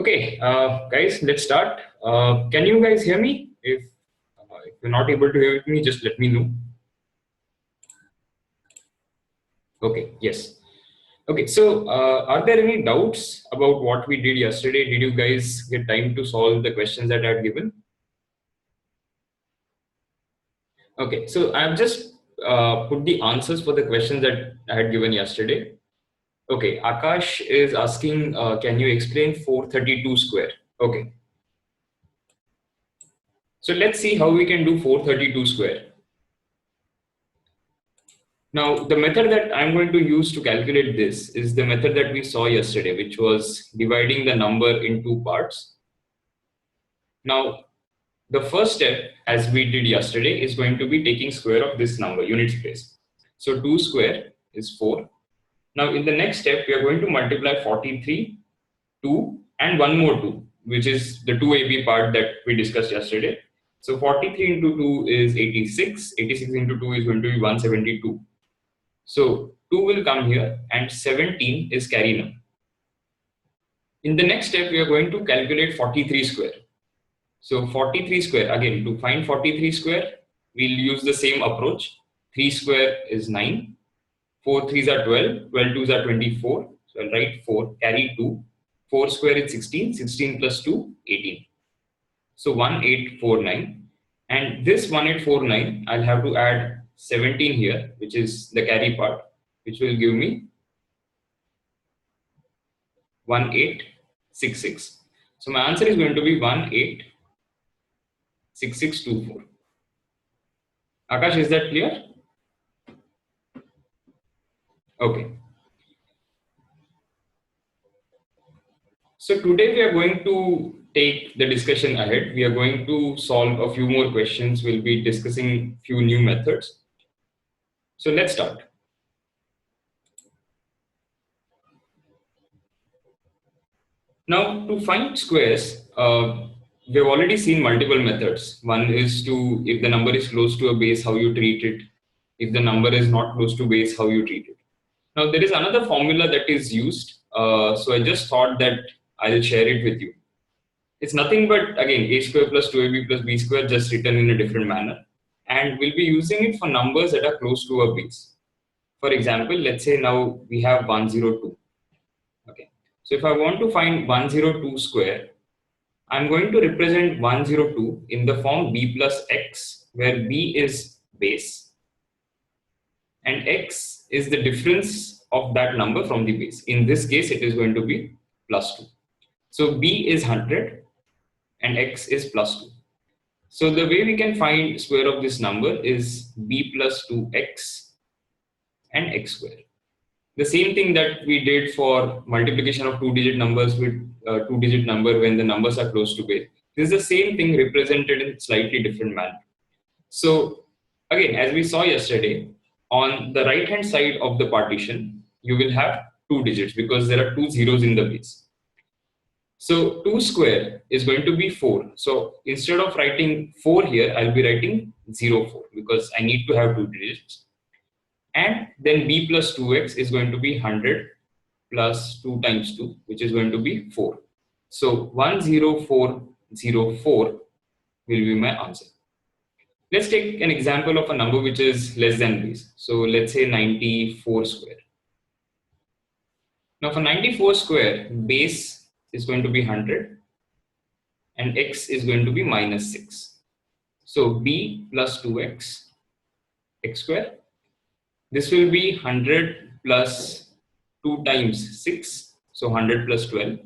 Okay, guys, let's start. Can you guys hear me? If you're not able to hear me, just let me know. Okay, yes. Okay, so are there any doubts about what we did yesterday? Did you guys get time to solve the questions that I had given? Okay, so I've just put the answers for the questions that I had given yesterday. Okay, Akash is asking, can you explain 432 square? Okay, so let's see how we can do 432 square. Now, the method that I'm going to use to calculate this is the method that we saw yesterday, which was dividing the number in two parts. Now, the first step, as we did yesterday, is going to be taking square of this number, units place. So 2 square is 4. Now, in the next step, we are going to multiply 43, 2, and one more 2, which is the 2ab part that we discussed yesterday. So 43 into 2 is 86. 86 into 2 is going to be 172. So 2 will come here and 17 is carry num. In the next step, we are going to calculate 43 square. So 43 square, again, to find 43 square, we'll use the same approach. 3 square is 9, 4 threes are 12, 12 twos are 24. So I'll write 4, carry 2. 4 square is 16, 16 plus 2, 18. So 1849. And this 1849, I'll have to add 17 here, which is the carry part, which will give me 1866. So my answer is going to be 186624. Akash, is that clear? Okay. So today we are going to take the discussion ahead. We are going to solve a few more questions. We'll be discussing few new methods. So let's start. Now, to find squares, we have already seen multiple methods. One is to, if the number is close to a base, how you treat it. If the number is not close to base, how you treat it. Now, there is another formula that is used. So I just thought that I'll share it with you. It's nothing but, again, a square plus 2ab plus b square, just written in a different manner. And we'll be using it for numbers that are close to a base. For example, let's say now we have 102. Okay. So if I want to find 102 square, I'm going to represent 102 in the form b plus x, where b is base and x is the difference of that number from the base. In this case, it is going to be plus 2. So b is 100 and x is plus 2. So the way we can find square of this number is b plus 2x and x square. The same thing that we did for multiplication of two-digit numbers with two-digit number when the numbers are close to base. This is the same thing represented in slightly different manner. So again, as we saw yesterday, on the right hand side of the partition, you will have 2 digits because there are 2 zeros in the base. So 2 square is going to be 4. So instead of writing 4 here, I'll be writing 04 because I need to have 2 digits. And then b plus 2x is going to be 100 plus 2 times 2, which is going to be 4. So 10404 will be my answer. Let's take an example of a number which is less than base. So let's say 94 square. Now for 94 square, base is going to be 100 and x is going to be minus 6. So b plus 2x, x square. This will be 100 plus 2 times 6, so 100 plus 12.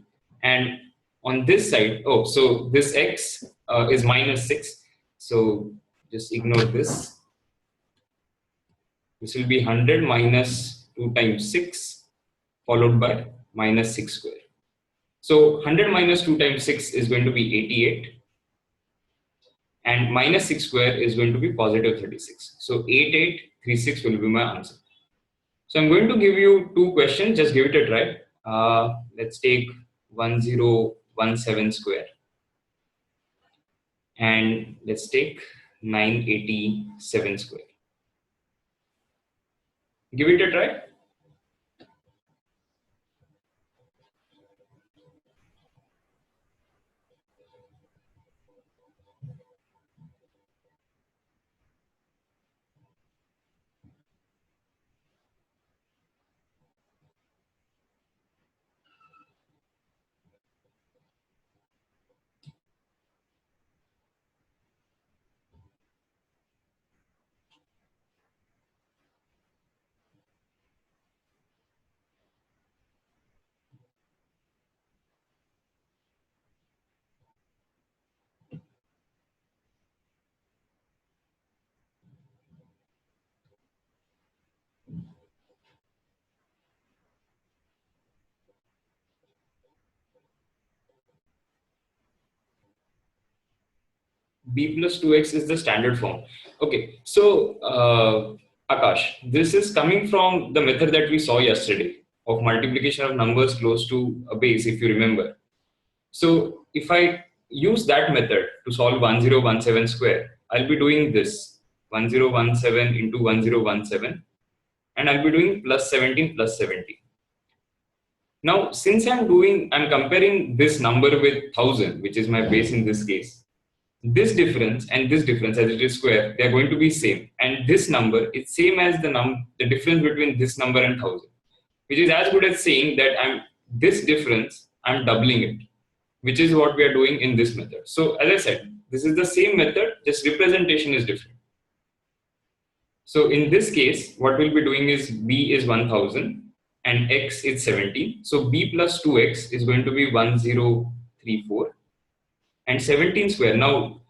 And on this side, oh, so this x is minus 6. So just ignore this. This will be 100 minus 2 times 6 followed by minus 6 square. So 100 minus 2 times 6 is going to be 88. And minus 6 square is going to be positive 36. So 8836 will be my answer. So I'm going to give you 2 questions. Just give it a try. Let's take 1017 square. And let's take 987 square. Give it a try. b plus 2x is the standard form. Okay, so Akash, this is coming from the method that we saw yesterday of multiplication of numbers close to a base, if you remember. So if I use that method to solve 1017 square, I'll be doing this 1017 into 1017, and I'll be doing plus 17 plus 17. Now, since I'm comparing this number with 1000, which is my base in this case, this difference and this difference, as it is square, they are going to be same. And this number is same as the difference between this number and 1000, which is as good as saying that this difference, I'm doubling it, which is what we are doing in this method. So as I said, this is the same method, just representation is different. So in this case, what we'll be doing is b is 1000 and x is 17. So b plus 2x is going to be 1034 and 17 square. Now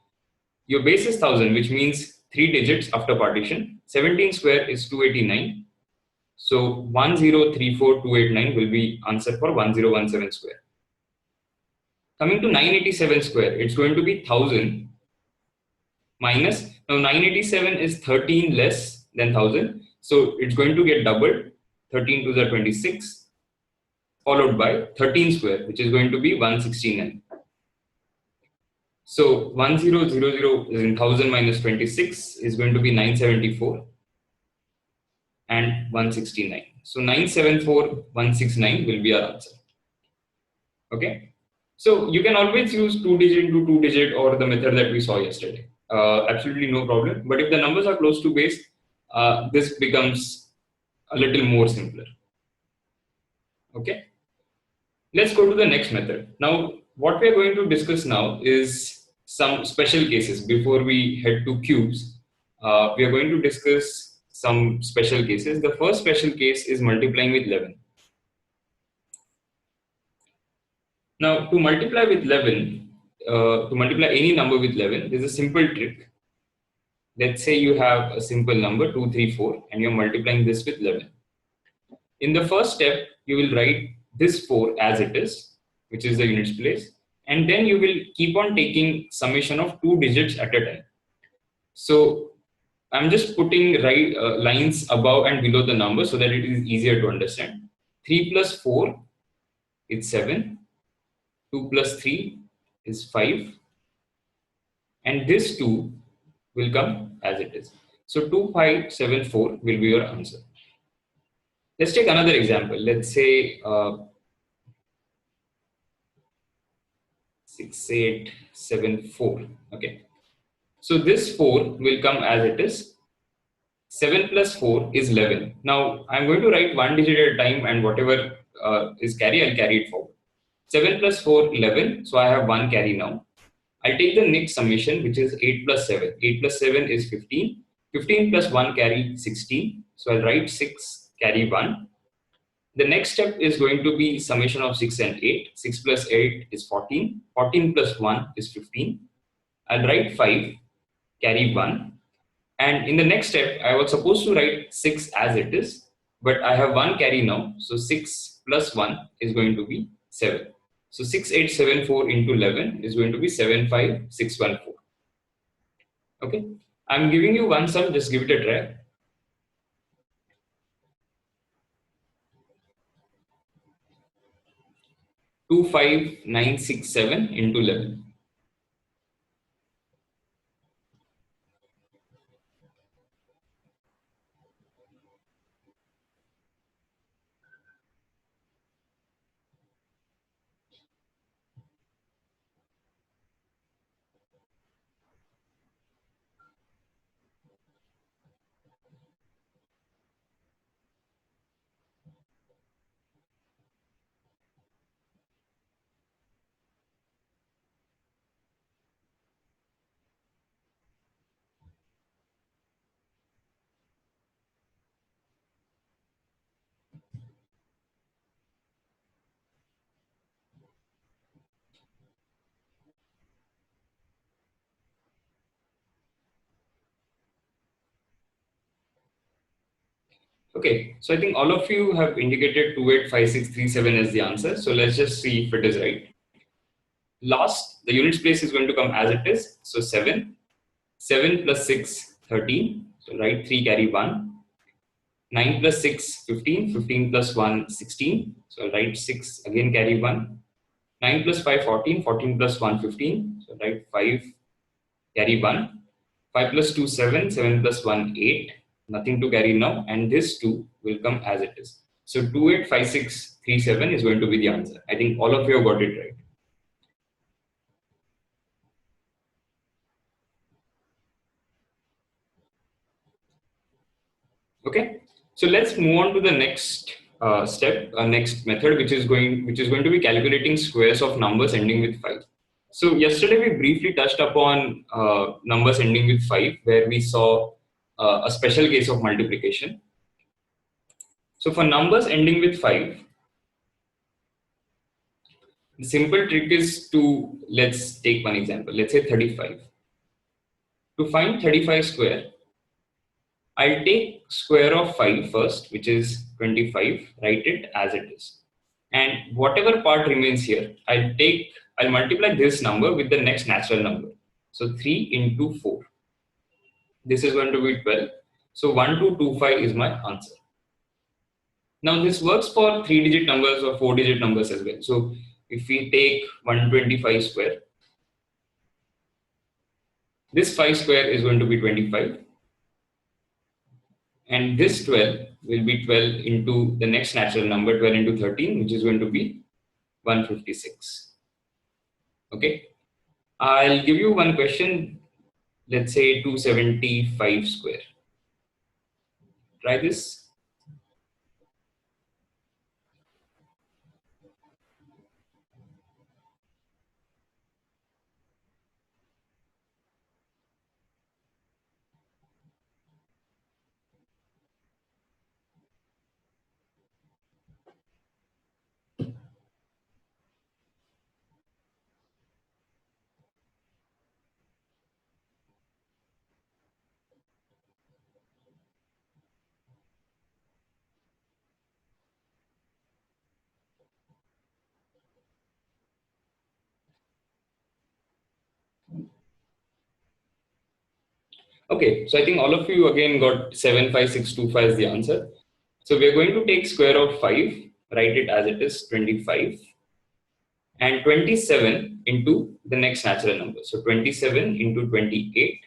your base is 1000, which means 3 digits after partition. 17 square is 289. So 1034289 will be answer for 1017 square. Coming to 987 square, it's going to be 1000 minus, now 987 is 13 less than 1000. So it's going to get doubled, 13 to the 26, followed by 13 square, which is going to be 169. So 1000 is in 1000 minus 26 is going to be 974 and 169. So 974, 169 will be our answer. Okay. So you can always use 2 digit into 2 digit or the method that we saw yesterday. Absolutely no problem. But if the numbers are close to base, this becomes a little more simpler. Okay. Let's go to the next method. Now, what we are going to discuss now is some special cases. Before we head to cubes, we are going to discuss some special cases. The first special case is multiplying with 11. Now, to multiply with 11, to multiply any number with 11, there's a simple trick. Let's say you have a simple number 234 and you're multiplying this with 11. In the first step, you will write this 4 as it is, which is the units place, and then you will keep on taking summation of 2 digits at a time. So I'm just putting lines above and below the number so that it is easier to understand. 3 plus 4 is 7, 2 plus 3 is 5, and this 2 will come as it is. So 2574 will be your answer. Let's take another example. Let's say 6874. Okay. So this 4 will come as it is. 7 plus 4 is 11. Now I'm going to write one digit at a time, and whatever is carry, I'll carry it forward. 7 plus 4, 11. So I have one carry now. I'll take the next summation, which is 8 plus 7. 8 plus 7 is 15. 15 plus 1 carry 16. So I'll write 6 carry 1. The next step is going to be summation of 6 and 8. 6 plus 8 is 14. 14 plus 1 is 15. I'll write 5 carry 1. And in the next step, I was supposed to write 6 as it is, but I have 1 carry now. So 6 plus 1 is going to be 7. So 6874 into 11 is going to be 75614. Okay. I'm giving you one sum, just give it a try. 25967 into 11. Okay, so I think all of you have indicated 285637 as the answer. So let's just see if it is right. Last the units place is going to come as it is. So 7. 7 plus 6, 13. So write 3 carry 1. 9 plus 6, 15. 15 plus 1, 16. So write 6 again carry 1. 9 plus 5, 14. 14 plus 1, 15. So write 5 carry 1. 5 plus 2, 7. 7 plus 1, 8. Nothing to carry now. And this 2 will come as it is. So 285637 is going to be the answer. I think all of you have got it right. Okay. So let's move on to the next next method, which is going to be calculating squares of numbers ending with 5. So yesterday we briefly touched upon numbers ending with 5, where we saw a special case of multiplication. So for numbers ending with 5, the simple trick is to, let's take one example. Let's say 35. To find 35 square, I'll take square of 5 first, which is 25, write it as it is. And whatever part remains here, I'll multiply this number with the next natural number. So 3 into 4. This is going to be 12. So 1225 is my answer. Now this works for 3-digit numbers or 4-digit numbers as well. So if we take 125 square, this 5 square is going to be 25. And this 12 will be 12 into the next natural number, 12 into 13, which is going to be 156. Okay. I'll give you one question. Let's say 275 square. Try this. Okay, so I think all of you again got 75625 as the answer. So we are going to take square of 5, write it as it is, 25, and 27 into the next natural number. So 27 into 28.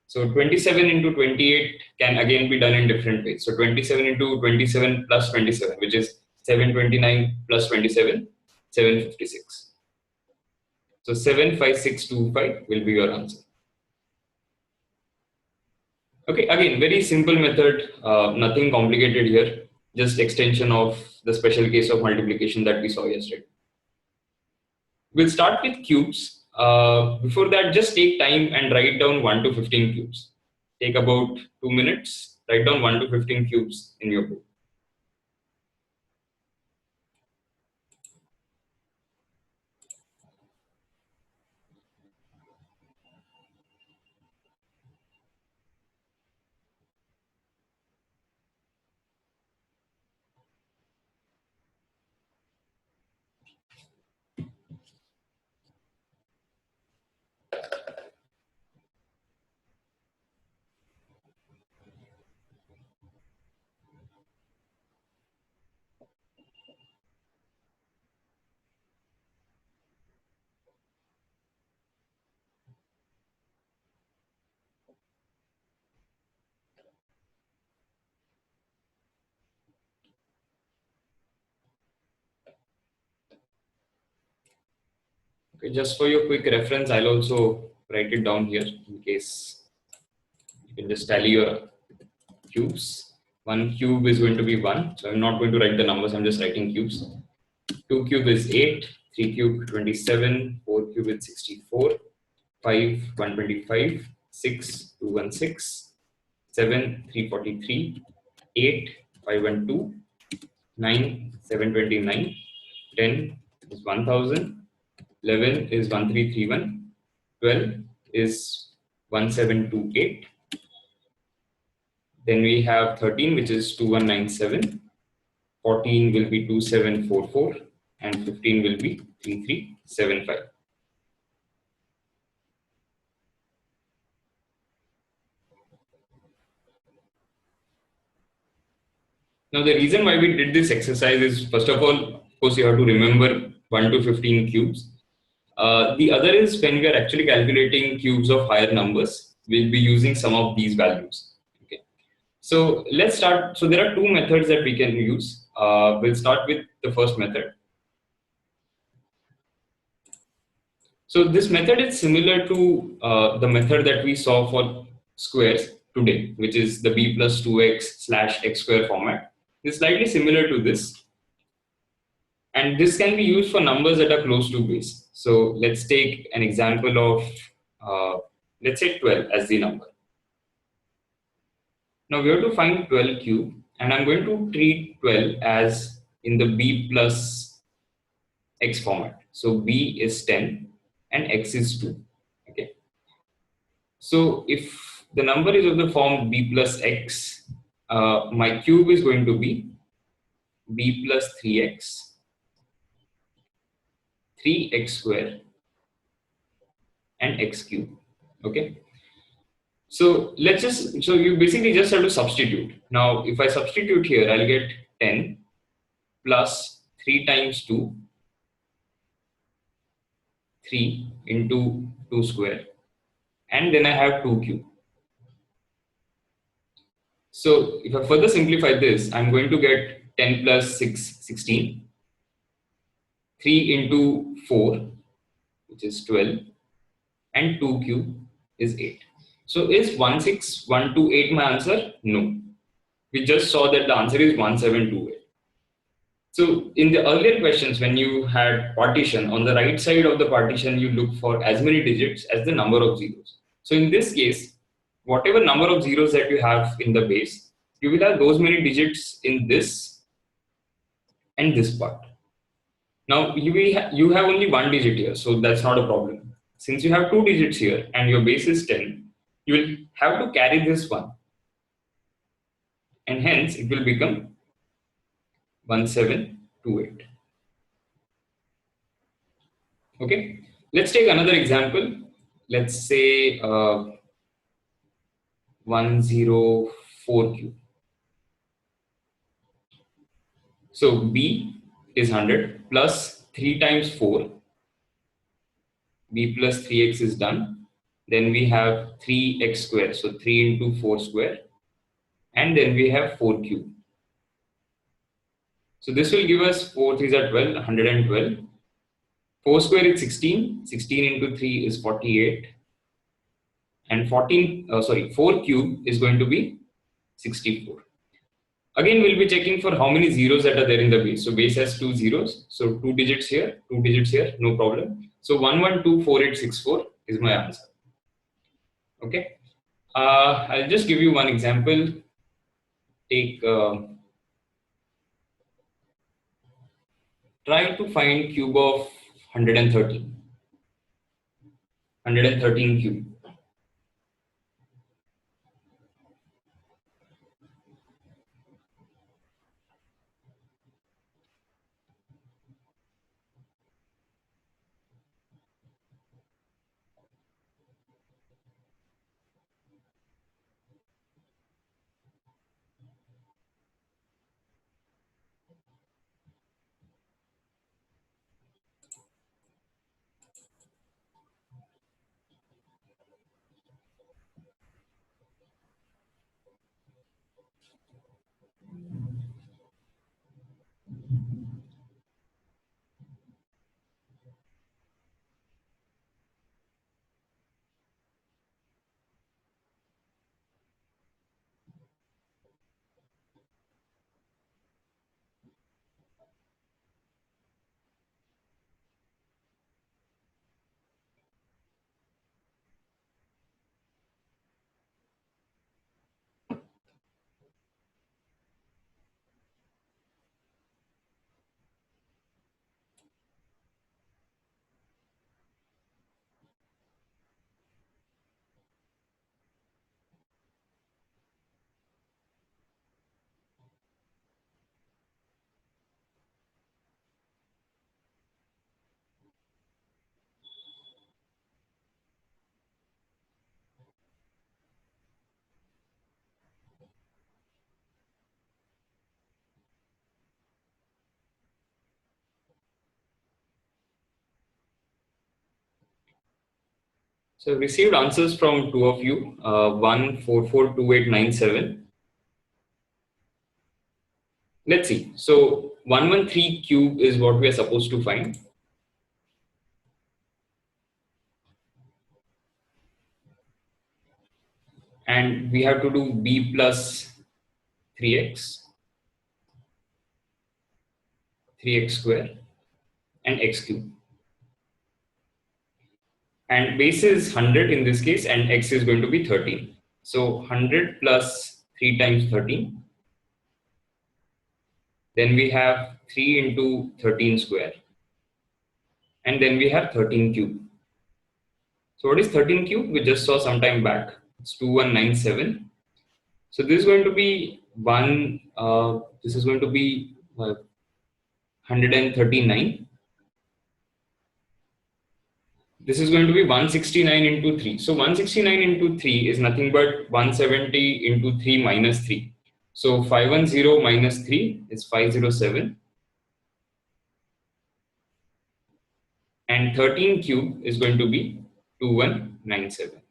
So 27 into 28 can again be done in different ways. So 27 into 27 plus 27, which is 729 plus 27, 756. So 75625 will be your answer. Okay, again, very simple method, nothing complicated here, just extension of the special case of multiplication that we saw yesterday. We'll start with cubes. Before that, just take time and write down 1 to 15 cubes. Take about 2 minutes, write down 1 to 15 cubes in your book. Okay, just for your quick reference, I'll also write it down here in case you can just tally your cubes. 1 cube is going to be 1, so I'm not going to write the numbers, I'm just writing cubes. 2 cube is 8, 3 cube 27, 4 cube is 64, 5 125, 6 216, 7 343, 8 512, 9 729, 10 is 1000, 11 is 1331, 12 is 1728. Then we have 13, which is 2197, 14 will be 2744, and 15 will be 3375. Now, the reason why we did this exercise is, first of all, of course, you have to remember 1 to 15 cubes. The other is when we are actually calculating cubes of higher numbers, we'll be using some of these values. Okay. So let's start. So there are two methods that we can use. We'll start with the first method. So this method is similar to the method that we saw for squares today, which is the b plus 2x slash x square format. It's slightly similar to this. And this can be used for numbers that are close to base. So let's take an example of, let's say 12 as the number. Now we have to find 12 cube, and I'm going to treat 12 as in the b plus x format. So b is 10 and x is 2. Okay. So if the number is of the form b plus x, my cube is going to be b plus 3x, 3x square, and x cube. Okay. So so you basically just have to substitute. Now, if I substitute here, I'll get 10 plus 3 times 2, 3 into 2 square, and then I have 2 cube. So if I further simplify this, I'm going to get 10 plus 6, 16, 3 into 4, which is 12, and 2 cube is 8. So is 16128 my answer? No. We just saw that the answer is 1728. So in the earlier questions, when you had partition, on the right side of the partition, you look for as many digits as the number of zeros. So in this case, whatever number of zeros that you have in the base, you will have those many digits in this and this part. Now you have only one digit here, so that's not a problem. Since you have two digits here and your base is 10, you will have to carry this one, and hence it will become 1728. Okay, let's take another example. Let's say 104 cube. So b is 100 plus 3 times 4. B plus 3x is done. Then we have 3x square. So 3 into 4 square. And then we have 4 cube. So this will give us 4 3s are 12, 112. 4 square is 16. 16 into 3 is 48. And 4 cube is going to be 64. Again, we'll be checking for how many zeros that are there in the base. So base has 2 zeros. So 2 digits here, 2 digits here, no problem. So 1124,864 is my answer. Okay. I'll just give you one example. Take try to find cube of 113. 113 cube. So received answers from two of you, 1442897. Let's see. So 113 cube is what we are supposed to find. And we have to do b plus 3x, 3x square, and x cube. And base is 100 in this case, and x is going to be 13. So 100 plus 3 times 13. Then we have 3 into 13 square. And then we have 13 cube. So what is 13 cube? We just saw some time back. It's 2197. So this is going to be this is going to be 139. This is going to be 169 into 3. So 169 into 3 is nothing but 170 into 3 minus 3. So 510 minus 3 is 507. And 13 cube is going to be 2197.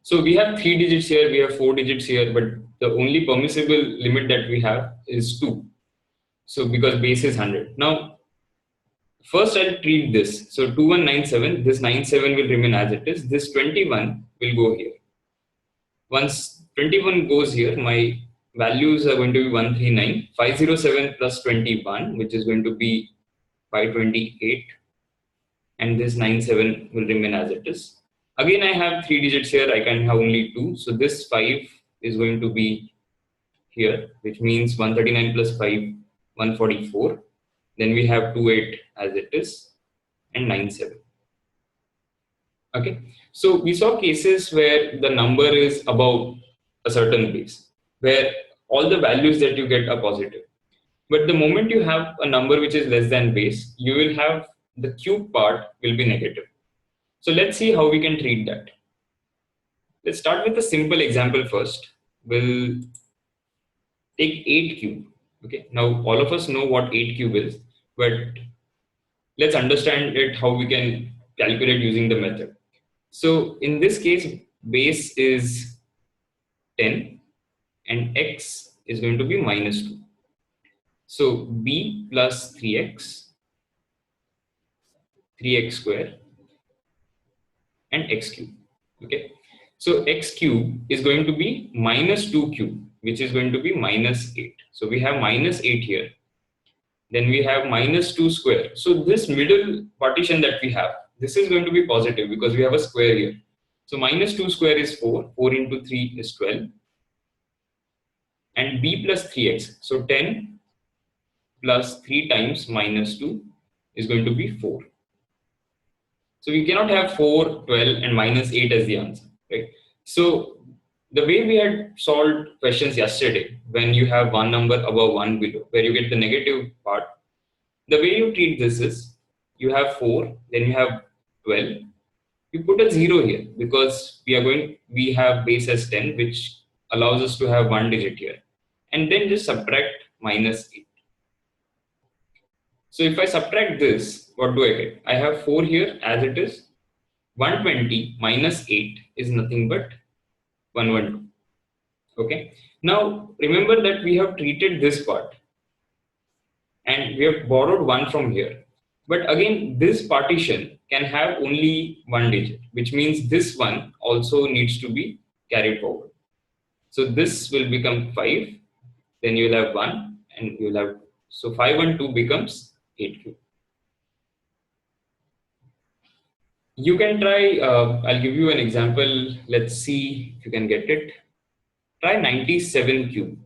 So we have 3 digits here, we have 4 digits here, but the only permissible limit that we have is 2. So because base is 100. Now, first I'll treat this. So 2197, this 97 will remain as it is. This 21 will go here. Once 21 goes here, my values are going to be 139, 507 plus 21, which is going to be 528, and this 97 will remain as it is. Again, I have 3 digits here, I can have only 2. So this 5 is going to be here, which means 139 plus 5, 144. Then we have 28 as it is, and 97. Okay, so we saw cases where the number is above a certain base, where all the values that you get are positive. But the moment you have a number which is less than base, you will have the cube part will be negative. So let's see how we can treat that. Let's start with a simple example first. We'll take 8 cube. Okay, now all of us know what 8 cube is, but let's understand it how we can calculate using the method. So in this case, base is 10 and x is going to be minus 2. So b plus 3x, 3x square, and x cube. Okay, so x cube is going to be minus 2 cube, which is going to be minus 8. So we have minus 8 here. Then we have minus 2 square. So this middle partition that we have, this is going to be positive because we have a square here. So minus 2 square is 4. 4 into 3 is 12. And b plus 3x. So 10 plus 3 times minus 2 is going to be 4. So we cannot have 4, 12, and minus 8 as the answer, right? So the way we had solved questions yesterday, when you have one number above, one below, where you get the negative part, the way you treat this is you have 4, then you have 12. You put a 0 here because we have base as 10, which allows us to have one digit here. And then just subtract minus 8. So if I subtract this, what do I get? I have 4 here as it is. 120 minus 8 is nothing but 112. Okay. Now remember that we have treated this part and we have borrowed 1 from here. But again, this partition can have only one digit, which means this one also needs to be carried forward. So this will become 5, then you will have 1, and you will have, so 5 and 2 becomes 8 cube. You can try, I'll give you an example. Let's see if you can get it. Try 97 cube.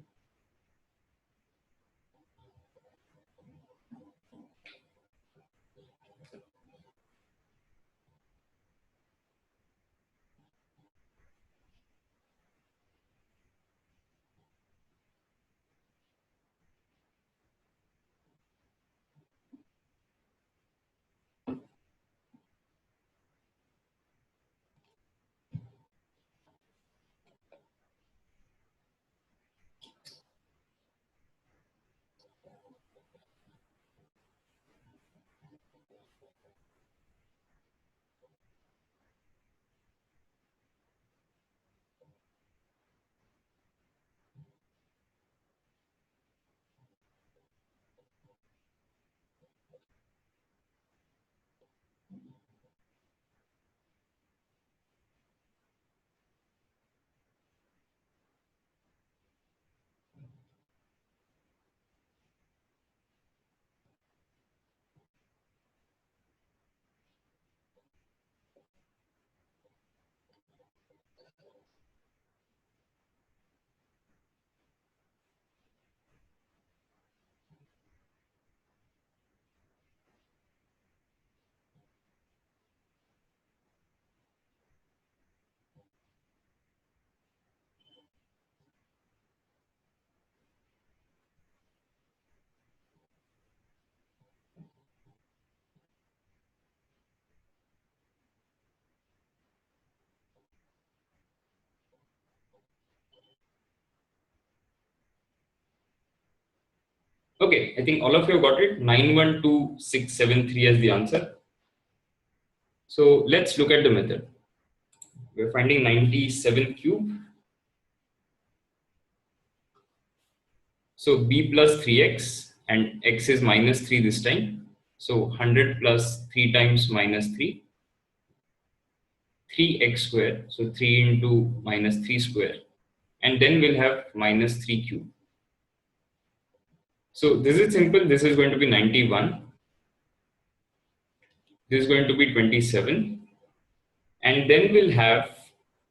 Okay, I think all of you got it. 912673 as the answer. So let's look at the method. We're finding 97 cube. So b plus 3x and x is minus 3 this time. So 100 plus 3 times minus 3. 3x square. So 3 into minus 3 square. And then we'll have minus 3 cube. So this is simple. This is going to be 91. This is going to be 27. And then we'll have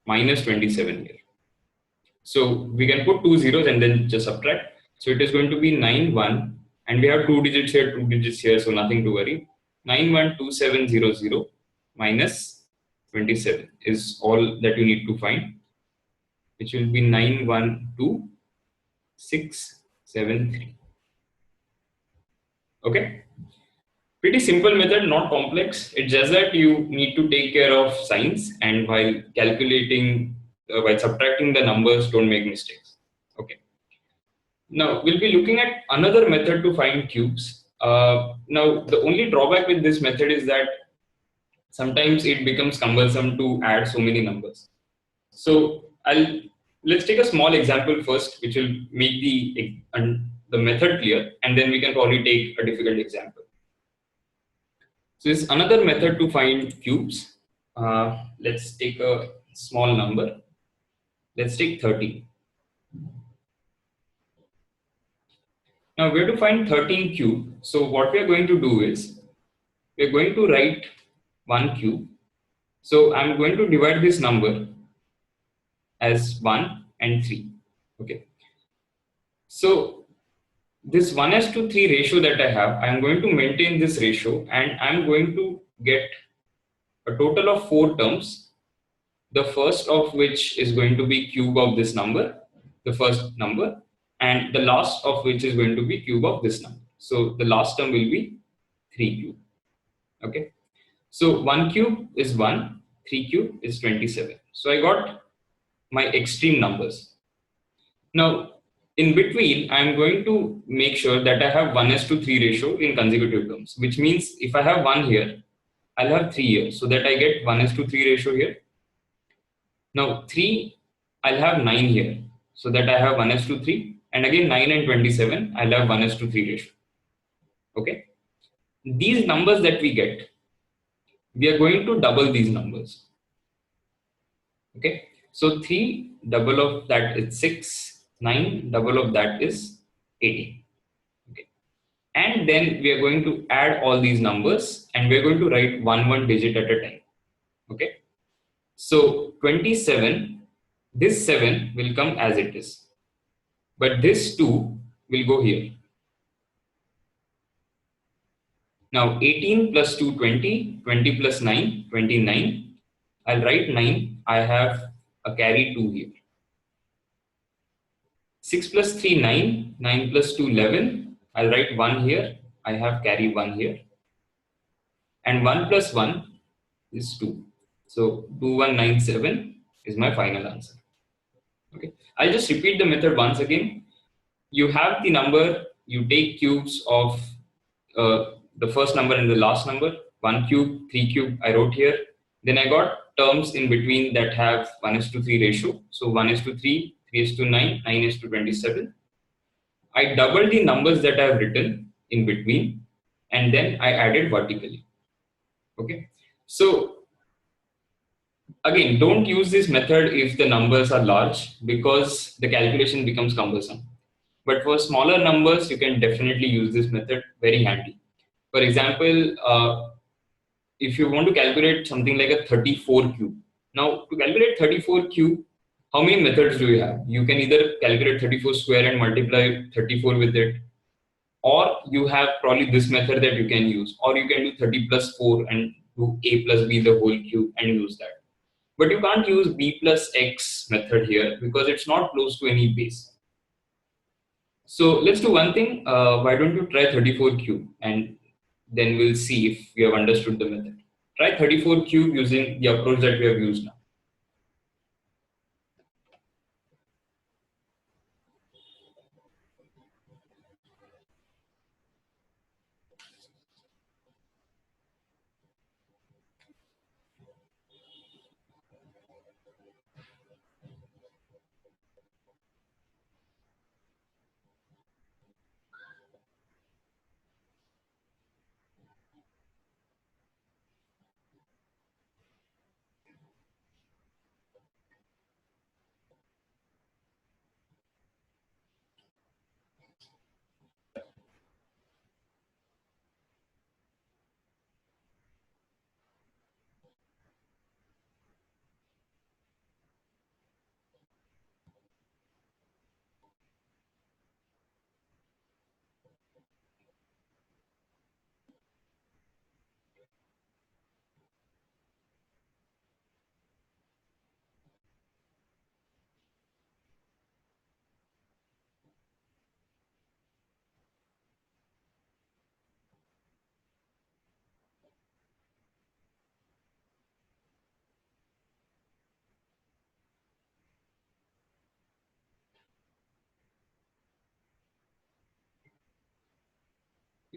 minus 27 here. So we can put two zeros and then just subtract. So it is going to be 91, and we have two digits here, so nothing to worry. 912700 minus 27 is all that you need to find, which will be 912673. Okay, pretty simple method, not complex. It's just that you need to take care of signs, and while calculating, while subtracting the numbers, don't make mistakes. Okay. Now we'll be looking at another method to find cubes. Now the only drawback with this method is that sometimes it becomes cumbersome to add so many numbers. So let's take a small example first, which will make the method clear, and then we can probably take a difficult example. So this is another method to find cubes. Let's take a small number. Let's take 30. Now we're to find 13 cube. So what we are going to do is we're going to write 1 cube. So I'm going to divide this number as 1 and 3. Okay. So this 1:3 ratio that I have, I'm going to maintain this ratio, and I'm going to get a total of 4 terms. The first of which is going to be cube of this number, the first number, and the last of which is going to be cube of this number. So the last term will be 3 cube. Okay. So 1 cube is 1, 3 cube is 27. So I got my extreme numbers. Now, in between, I'm going to make sure that I have 1:3 ratio in consecutive terms, which means if I have 1 here, I'll have 3 here, so that I get 1:3 ratio here. Now 3, I'll have 9 here, so that I have 1:3, and again 9 and 27, I'll have 1:3 ratio. Okay. These numbers that we get, we are going to double these numbers. Okay. So 3 double of that is 6, 9 double of that is 18. Okay. And then we are going to add all these numbers, and we are going to write one digit at a time. Okay. So 27, this 7 will come as it is, but this 2 will go here. Now 18 plus 2, 20, 20 plus 9, 29. I'll write 9, I have a carry 2 here. 6 plus 3, 9, 9 plus 2, 11. I'll write 1 here, I have carry 1 here. And 1 plus 1 is 2. So 2197 is my final answer. Okay, I'll just repeat the method once again. You have the number, you take cubes of the first number and the last number. 1 cube, 3 cube, I wrote here. Then I got terms in between that have 1:3 ratio. So 1:3, 3:9, 9:27. I doubled the numbers that I have written in between, and then I added vertically. Okay, so again, don't use this method if the numbers are large, because the calculation becomes cumbersome. But for smaller numbers, you can definitely use this method, very handy. For example, if you want to calculate something like a 34 cube. Now, to calculate 34 cube, how many methods do you have? You can either calculate 34 square and multiply 34 with it, or you have probably this method that you can use, or you can do 30 plus 4 and do a plus b the whole cube and use that. But you can't use b plus x method here because it's not close to any base. So let's do one thing. Why don't you try 34 cube, and then we'll see if we have understood the method. Try 34 cube using the approach that we have used now.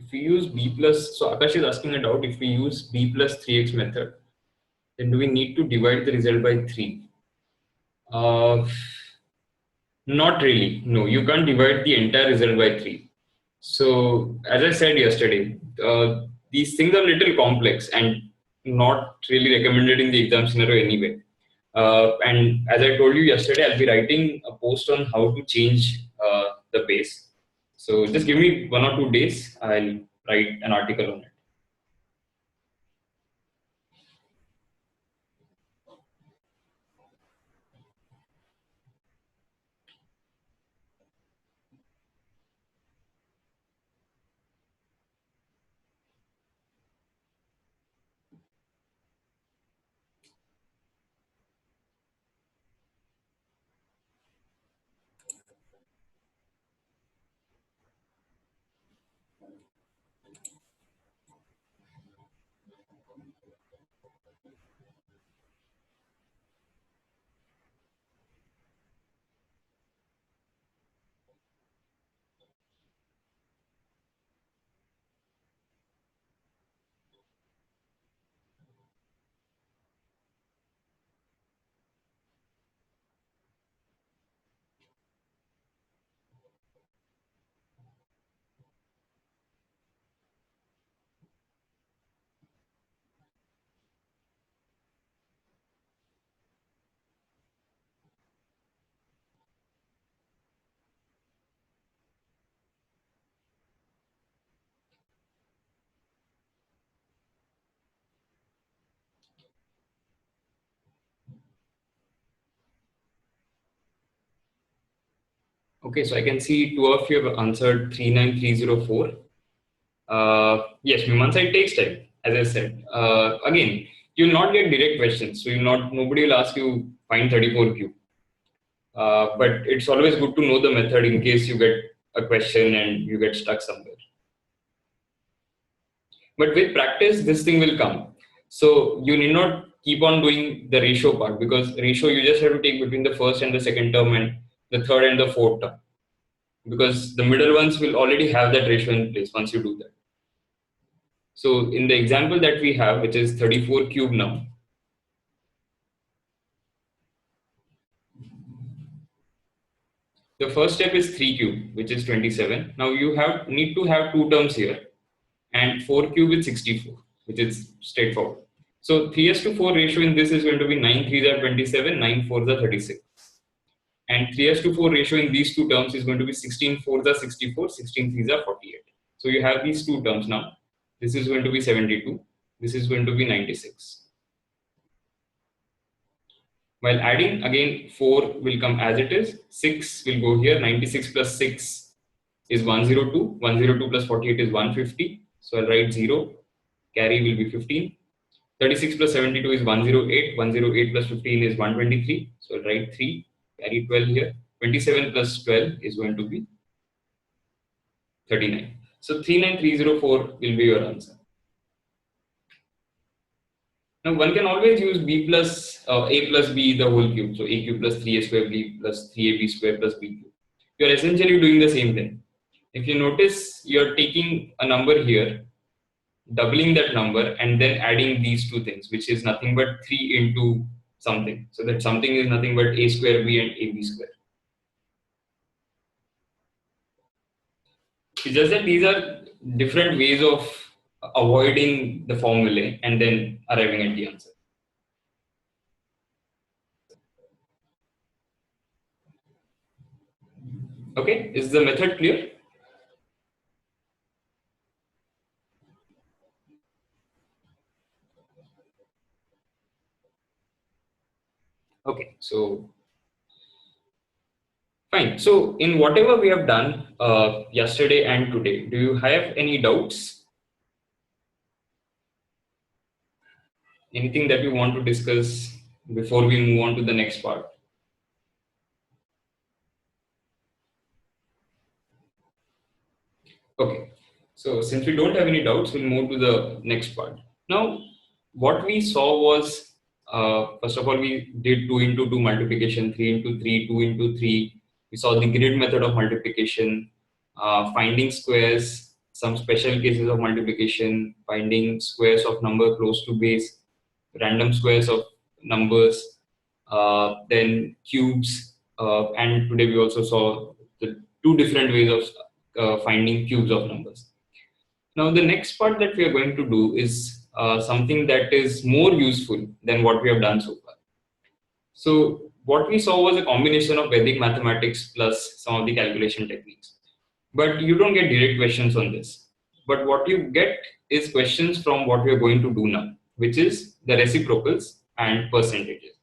if we use b plus, so Akash is asking a doubt, if we use b plus 3x method, then do we need to divide the result by 3? Uh, Not really. No, you can't divide the entire result by 3. So, as I said yesterday, these things are little complex and not really recommended in the exam scenario anyway. And as I told you yesterday, I'll be writing a post on how to change the base. So, just give me 1 or 2 days. I'll write an article on it. Okay, so I can see two of you have answered 39304. Yes, Mimamsa, it takes time, as I said. Again, you'll not get direct questions, so nobody will ask you find 34Q. But it's always good to know the method in case you get a question and you get stuck somewhere. But with practice, this thing will come. So you need not keep on doing the ratio part, because ratio you just have to take between the first and the second term and the third and the fourth term, because the middle ones will already have that ratio in place once you do that. So in the example that we have, which is 34 cube now, the first step is 3 cube, which is 27. Now you need to have two terms here, and 4 cube is 64, which is straightforward. So 3:4 ratio in this is going to be 9 3s are 27, 9 4s are 36. And 3:4 ratio in these two terms is going to be 16 4s are 64, 16 3s are 48. So you have these two terms now. This is going to be 72. This is going to be 96. While adding, again, 4 will come as it is. 6 will go here. 96 plus 6 is 102. 102 plus 48 is 150. So I'll write 0. Carry will be 15. 36 plus 72 is 108. 108 plus 15 is 123. So I'll write 3. Carry 12 here. 27 plus 12 is going to be 39. So 39304 will be your answer. Now one can always use b plus a plus b the whole cube. So a cube plus 3a square b plus 3ab square plus b cube. You are essentially doing the same thing. If you notice, you are taking a number here, doubling that number, and then adding these two things, which is nothing but 3 into something. So that something is nothing but a square b and ab square. It's just that these are different ways of avoiding the formulae and then arriving at the answer. Okay, is the method clear? Okay, so fine. So in whatever we have done yesterday and today, do you have any doubts? Anything that you want to discuss before we move on to the next part? Okay, so since we don't have any doubts, we'll move to the next part. Now, what we saw was, first of all, we did 2 into 2 multiplication, 3 into 3, 2 into 3. We saw the grid method of multiplication, finding squares, some special cases of multiplication, finding squares of number close to base, random squares of numbers, then cubes, and today we also saw the two different ways of finding cubes of numbers. Now, the next part that we are going to do is something that is more useful than what we have done so far. So, what we saw was a combination of Vedic mathematics plus some of the calculation techniques. But you don't get direct questions on this. But what you get is questions from what we are going to do now, which is the reciprocals and percentages.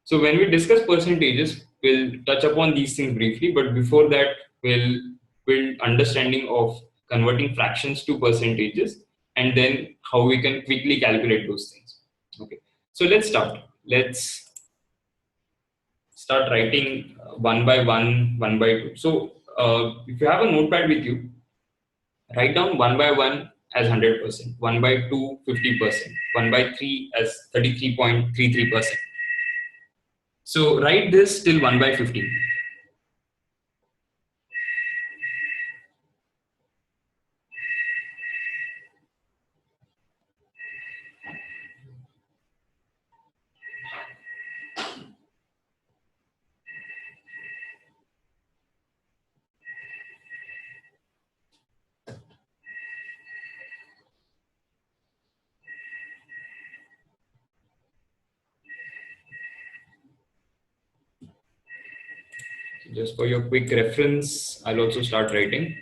So when we discuss percentages, we'll touch upon these things briefly, but before that, we'll build understanding of converting fractions to percentages and then how we can quickly calculate those things. Okay, so let's start. Let's start writing one by one, one by two. So if you have a notepad with you, write down 1 by 1 as 100%, 1 by 2, 50%, 1 by 3 as 33.33%. So write this till 1 by 15. Just for your quick reference, I'll also start writing.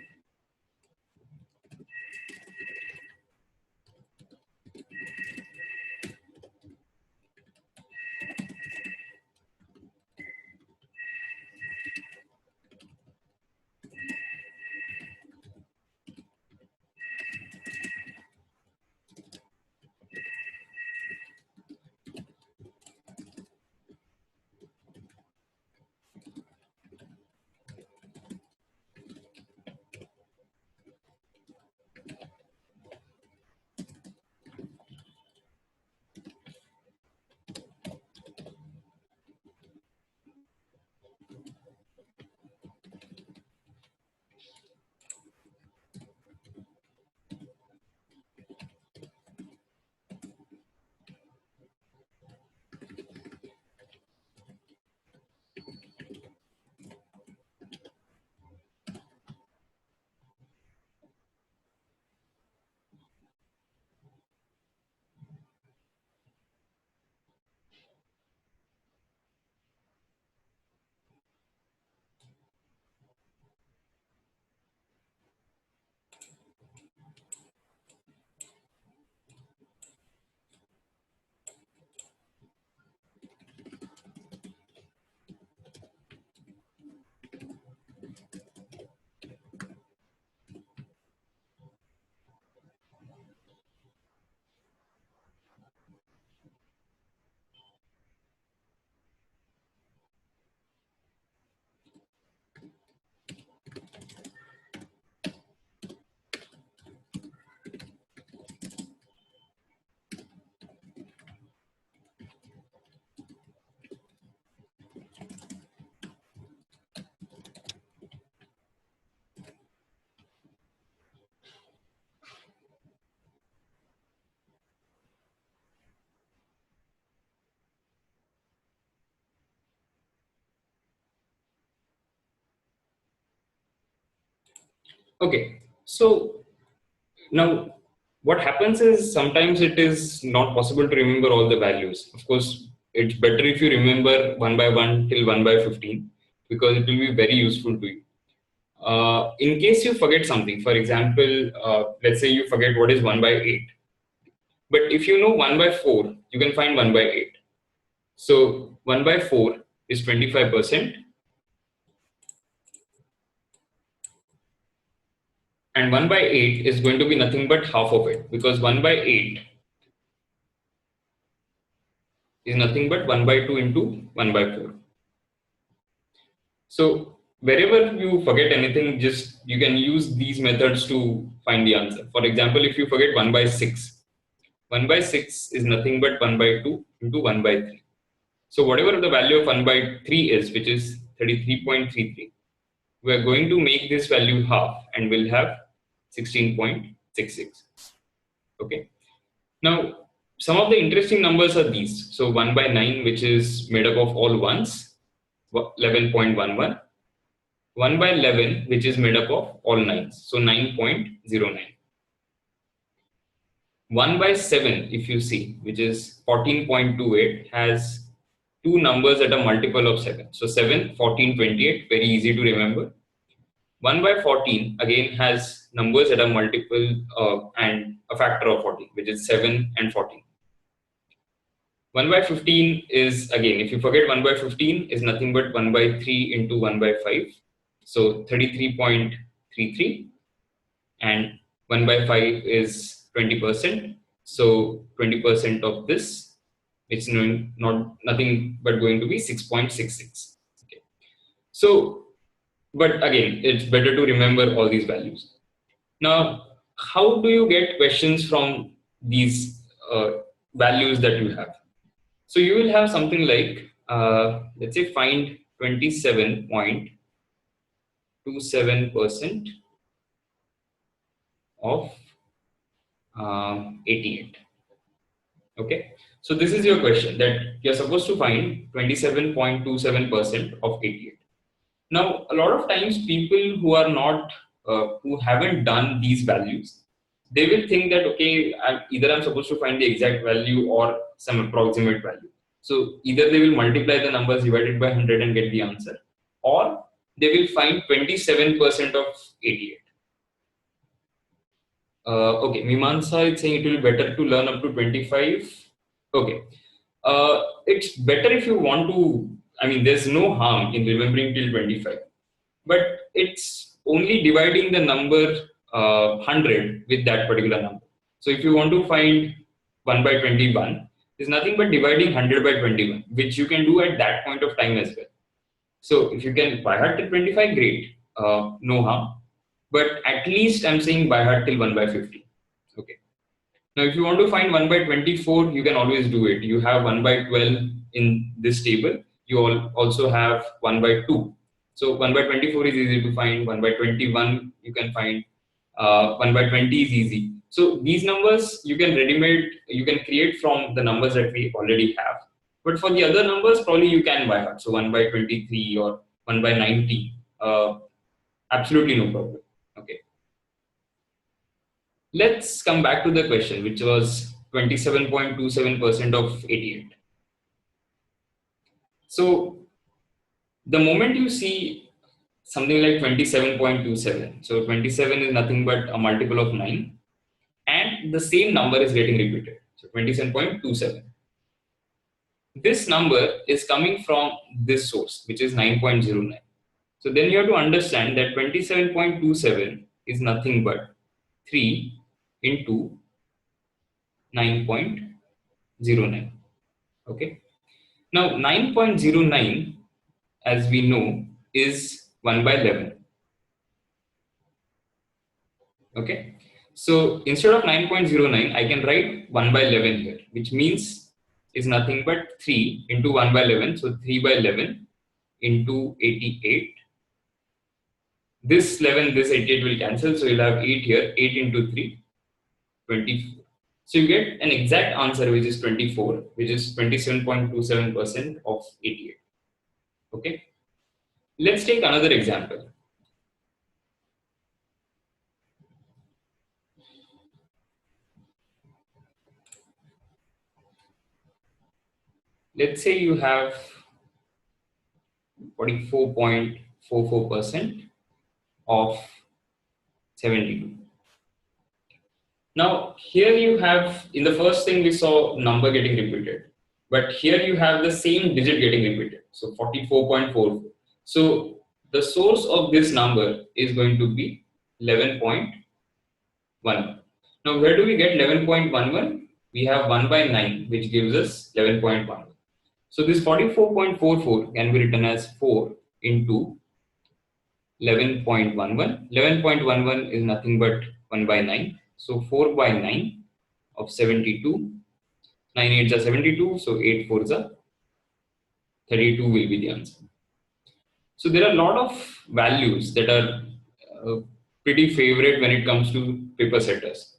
Okay, so now what happens is sometimes it is not possible to remember all the values. Of course, it's better if you remember 1 by 1 till 1 by 15 because it will be very useful to you. In case you forget something, for example, let's say you forget what is 1 by 8. But if you know 1 by 4, you can find 1 by 8. So 1 by 4 is 25%, and 1 by 8 is going to be nothing but half of it because 1 by 8 is nothing but 1 by 2 into 1 by 4. So wherever you forget anything, just you can use these methods to find the answer. For example, if you forget 1 by 6, 1 by 6 is nothing but 1 by 2 into 1 by 3. So whatever the value of 1 by 3 is, which is 33.33, we are going to make this value half and we'll have 16.66. Okay. Now, some of the interesting numbers are these. So 1 by 9, which is made up of all ones, 11.11. 1 by 11, which is made up of all nines, so 9.09. 1 by 7, if you see, which is 14.28, has two numbers that are multiple of 7. So 7, 14, 28, very easy to remember. 1 by 14 again has numbers that are multiple and a factor of 14, which is 7 and 14. 1 by 15 is, again, if you forget, 1 by 15 is nothing but 1 by 3 into 1 by 5. So 33.33, and 1 by 5 is 20%. So 20% of this, it's nothing but going to be 6.66. Okay. So, but again, it's better to remember all these values. Now, how do you get questions from these values that you have? So you will have something like, let's say, find 27.27% of 88. Okay, so this is your question, that you're supposed to find 27.27% of 88. Now, a lot of times people who are not, who haven't done these values, they will think that, okay, either I'm supposed to find the exact value or some approximate value. So either they will multiply the numbers divided by 100 and get the answer, or they will find 27% of 88. Okay, Mimansa is saying it will be better to learn up to 25. Okay, it's better if you want to, I mean, there's no harm in remembering till 25, but it's only dividing the number 100 with that particular number. So if you want to find 1 by 21, it's nothing but dividing 100 by 21, which you can do at that point of time as well. So if you can by heart till 25, great, no harm. But at least I'm saying by heart till 1 by 50. Okay. Now, if you want to find 1 by 24, you can always do it. You have 1 by 12 in this table. You also have 1 by 2. So 1 by 24 is easy to find. 1 by 21 you can find. 1 by 20 is easy. So these numbers you can you can create from the numbers that we already have. But for the other numbers, probably you can by heart. So 1 by 23 or 1 by 90, absolutely no problem. Okay. Let's come back to the question, which was 27.27% of 88. So the moment you see something like 27.27, so 27 is nothing but a multiple of 9, and the same number is getting repeated. So 27.27. This number is coming from this source, which is 9.09. So then you have to understand that 27.27 is nothing but 3 into 9.09. Okay. Now 9.09, as we know, is 1 by 11. Okay. So instead of 9.09, I can write 1 by 11 here, which means is nothing but 3 into 1 by 11. So 3 by 11 into 88. This 11, this 88 will cancel. So you'll have 8 here. 8 into 3, 24. So you get an exact answer, which is 24, which is 27.27% of 88. Okay. Let's take another example. Let's say you have 44.44% of 72. Now, here you have, in the first thing we saw number getting repeated, but here you have the same digit getting repeated. So 44.44. So the source of this number is going to be 11.11. Now, where do we get 11.11? We have 1 by 9, which gives us 11.11. So this 44.44 can be written as 4 into 11.11. 11.11 is nothing but 1 by 9. So 4 by 9 of 72. 9 8s are 72. So 8 4s are 32 will be the answer. So there are a lot of values that are pretty favorite when it comes to paper setters.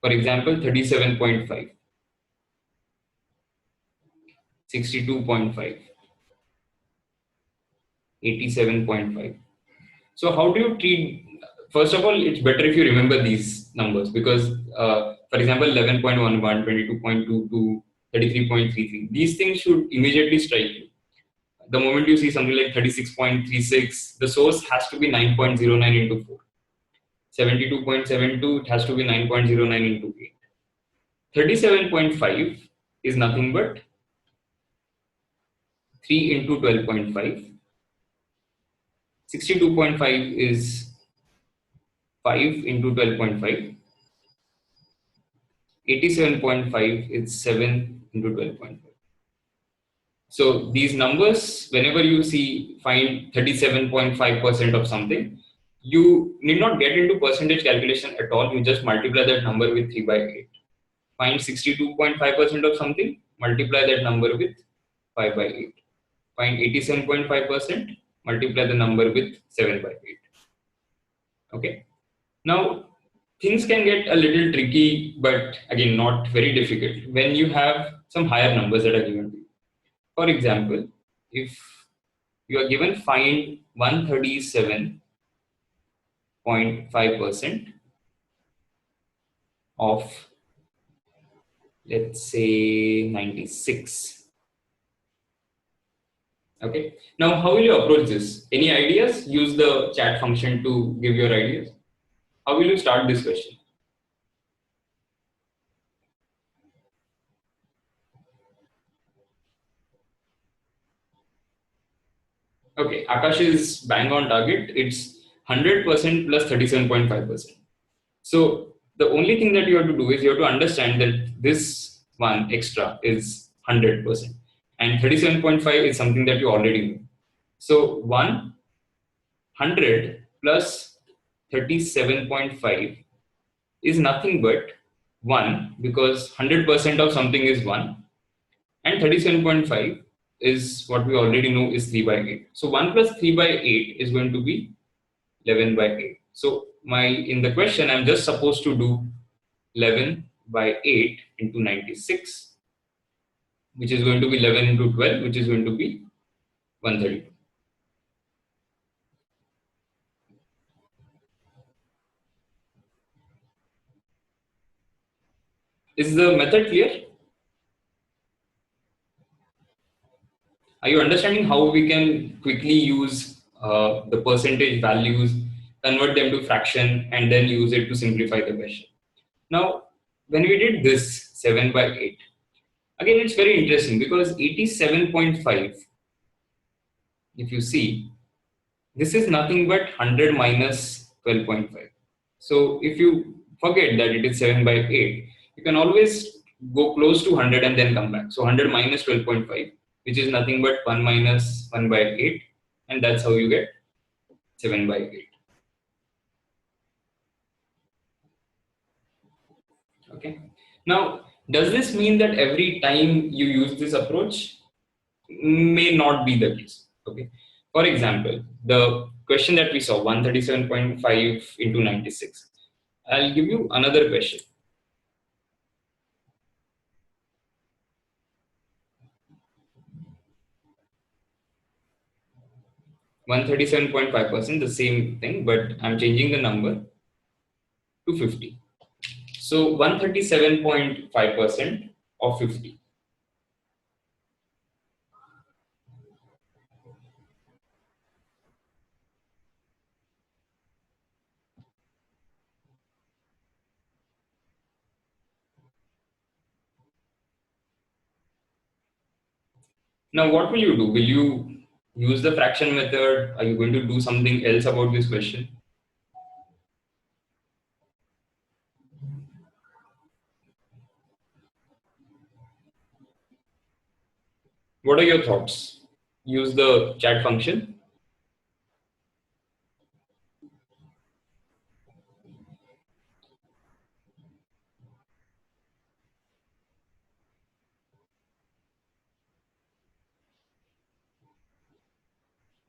For example, 37.5, 62.5, 87.5. So how do you treat? First of all, it's better if you remember these numbers because, for example, 11.11, 22.22, 33.33. These things should immediately strike you. The moment you see something like 36.36, the source has to be 9.09 into 4. 72.72, it has to be 9.09 into 8. 37.5 is nothing but 3 into 12.5. 62.5 is 5 into 12.5. 87.5 is 7 into 12.5. So these numbers, whenever you see find 37.5% of something, you need not get into percentage calculation at all. You just multiply that number with 3 by 8. Find 62.5% of something, multiply that number with 5 by 8. Find 87.5%, multiply the number with 7 by 8. Okay. Now, things can get a little tricky, but again, not very difficult when you have some higher numbers that are given to you. For example, if you are given find 137.5% of, let's say, 96. Okay. Now, how will you approach this? Any ideas? Use the chat function to give your ideas. How will you start this question? Okay, Akash is bang on target. It's 100% plus 37.5%. So the only thing that you have to do is you have to understand that this one extra is 100% and 37.5 is something that you already know. So 100 plus 37.5 is nothing but 1 because 100% of something is 1 and 37.5 is what we already know is 3 by 8. So 1 plus 3 by 8 is going to be 11 by 8. So in the question, I'm just supposed to do 11 by 8 into 96, which is going to be 11 into 12, which is going to be 132. Is the method clear? Are you understanding how we can quickly use the percentage values, convert them to fraction, and then use it to simplify the question? Now, when we did this 7 by 8, again, it's very interesting because 87.5, if you see, this is nothing but 100 minus 12.5. So if you forget that it is 7 by 8, you can always go close to 100 and then come back. So 100 minus 12.5, which is nothing but 1 minus 1 by 8, and that's how you get 7 by 8. Okay. Now, does this mean that every time you use this approach? May not be the case. Okay. For example, the question that we saw, 137.5 into 96. I'll give you another question. 137.5%, the same thing, but I'm changing the number to 50. So 137.5% of 50. Now, what will you do? Will you use the fraction method? Are you going to do something else about this question? What are your thoughts? Use the chat function.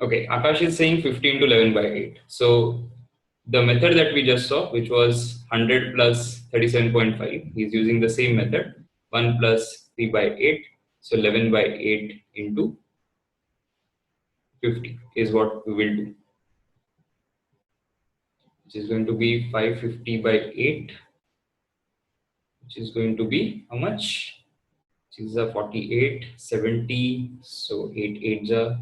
Okay, Akash is saying 15 to 11 by 8. So the method that we just saw, which was 100 plus 37.5, he's using the same method, 1 plus 3 by 8, so 11 by 8 into 50 is what we will do, which is going to be 550 by 8, which is going to be how much? Which is a 48, 70, so 8 8s are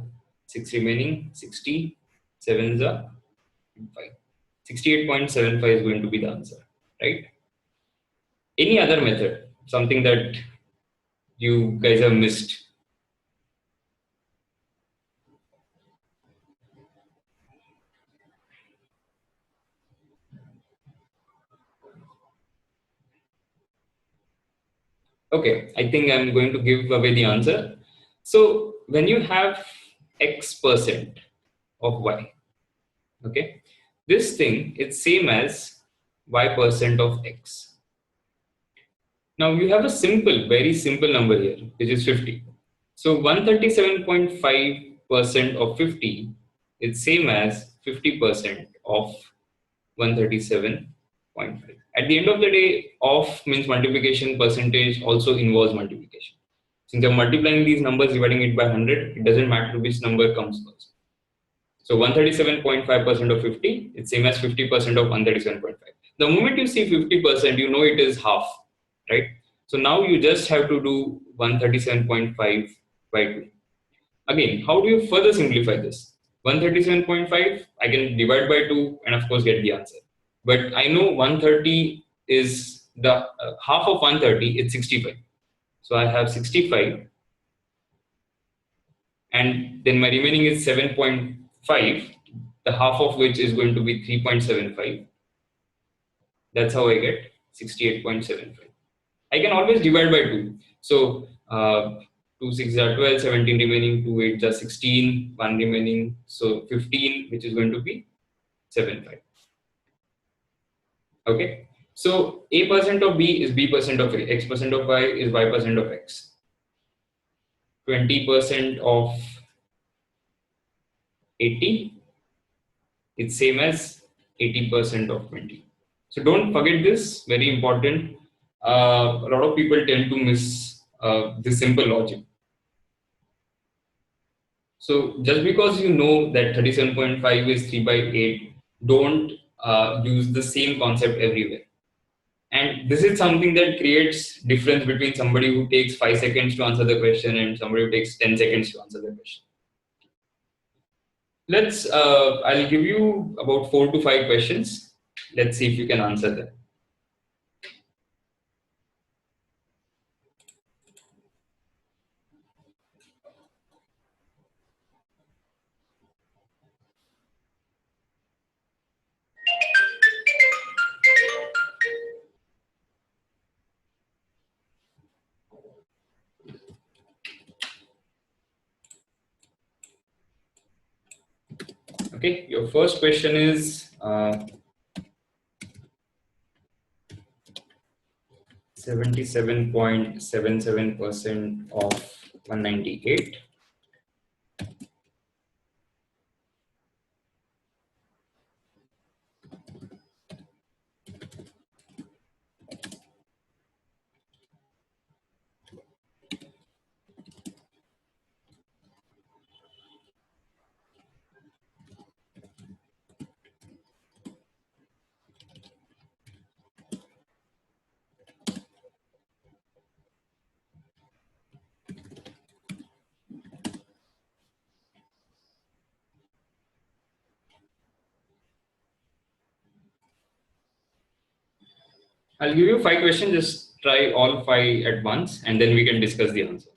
6 remaining, 60, 7s are 5. 68.75 is going to be the answer, right? Any other method, something that you guys have missed? Okay, I think I'm going to give away the answer. So when you have X% of Y, okay, this thing is same as Y% of X. Now you have a simple, very simple number here, which is 50. So 137.5% of 50 is same as 50% of 137.5. At the end of the day, of means multiplication, percentage also involves multiplication. Since you're multiplying these numbers, dividing it by 100, it doesn't matter which number comes first. So 137.5% of 50, it's same as 50% of 137.5. The moment you see 50%, you know it is half, right? So now you just have to do 137.5 by 2. Again, how do you further simplify this? 137.5, I can divide by 2 and of course get the answer. But I know 130 is the half of 130, it's 65. So I have 65 and then my remaining is 7.5, the half of which is going to be 3.75. That's how I get 68.75. I can always divide by 2. So 2 6 are 12, 17 remaining, 2 8 are 16, 1 remaining, so 15, which is going to be 75. Okay. So A% of B is B% of A, X% of Y is Y% of X. 20% of 80, it's same as 80% of 20. So don't forget this, very important. A lot of people tend to miss this simple logic. So just because you know that 37.5 is 3 by 8, don't use the same concept everywhere. And this is something that creates difference between somebody who takes 5 seconds to answer the question and somebody who takes 10 seconds to answer the question. I'll give you about 4 to 5 questions. Let's see if you can answer them. Okay, your first question is 77.77% of 198. I'll give you 5 questions, just try all 5 at once and then we can discuss the answers.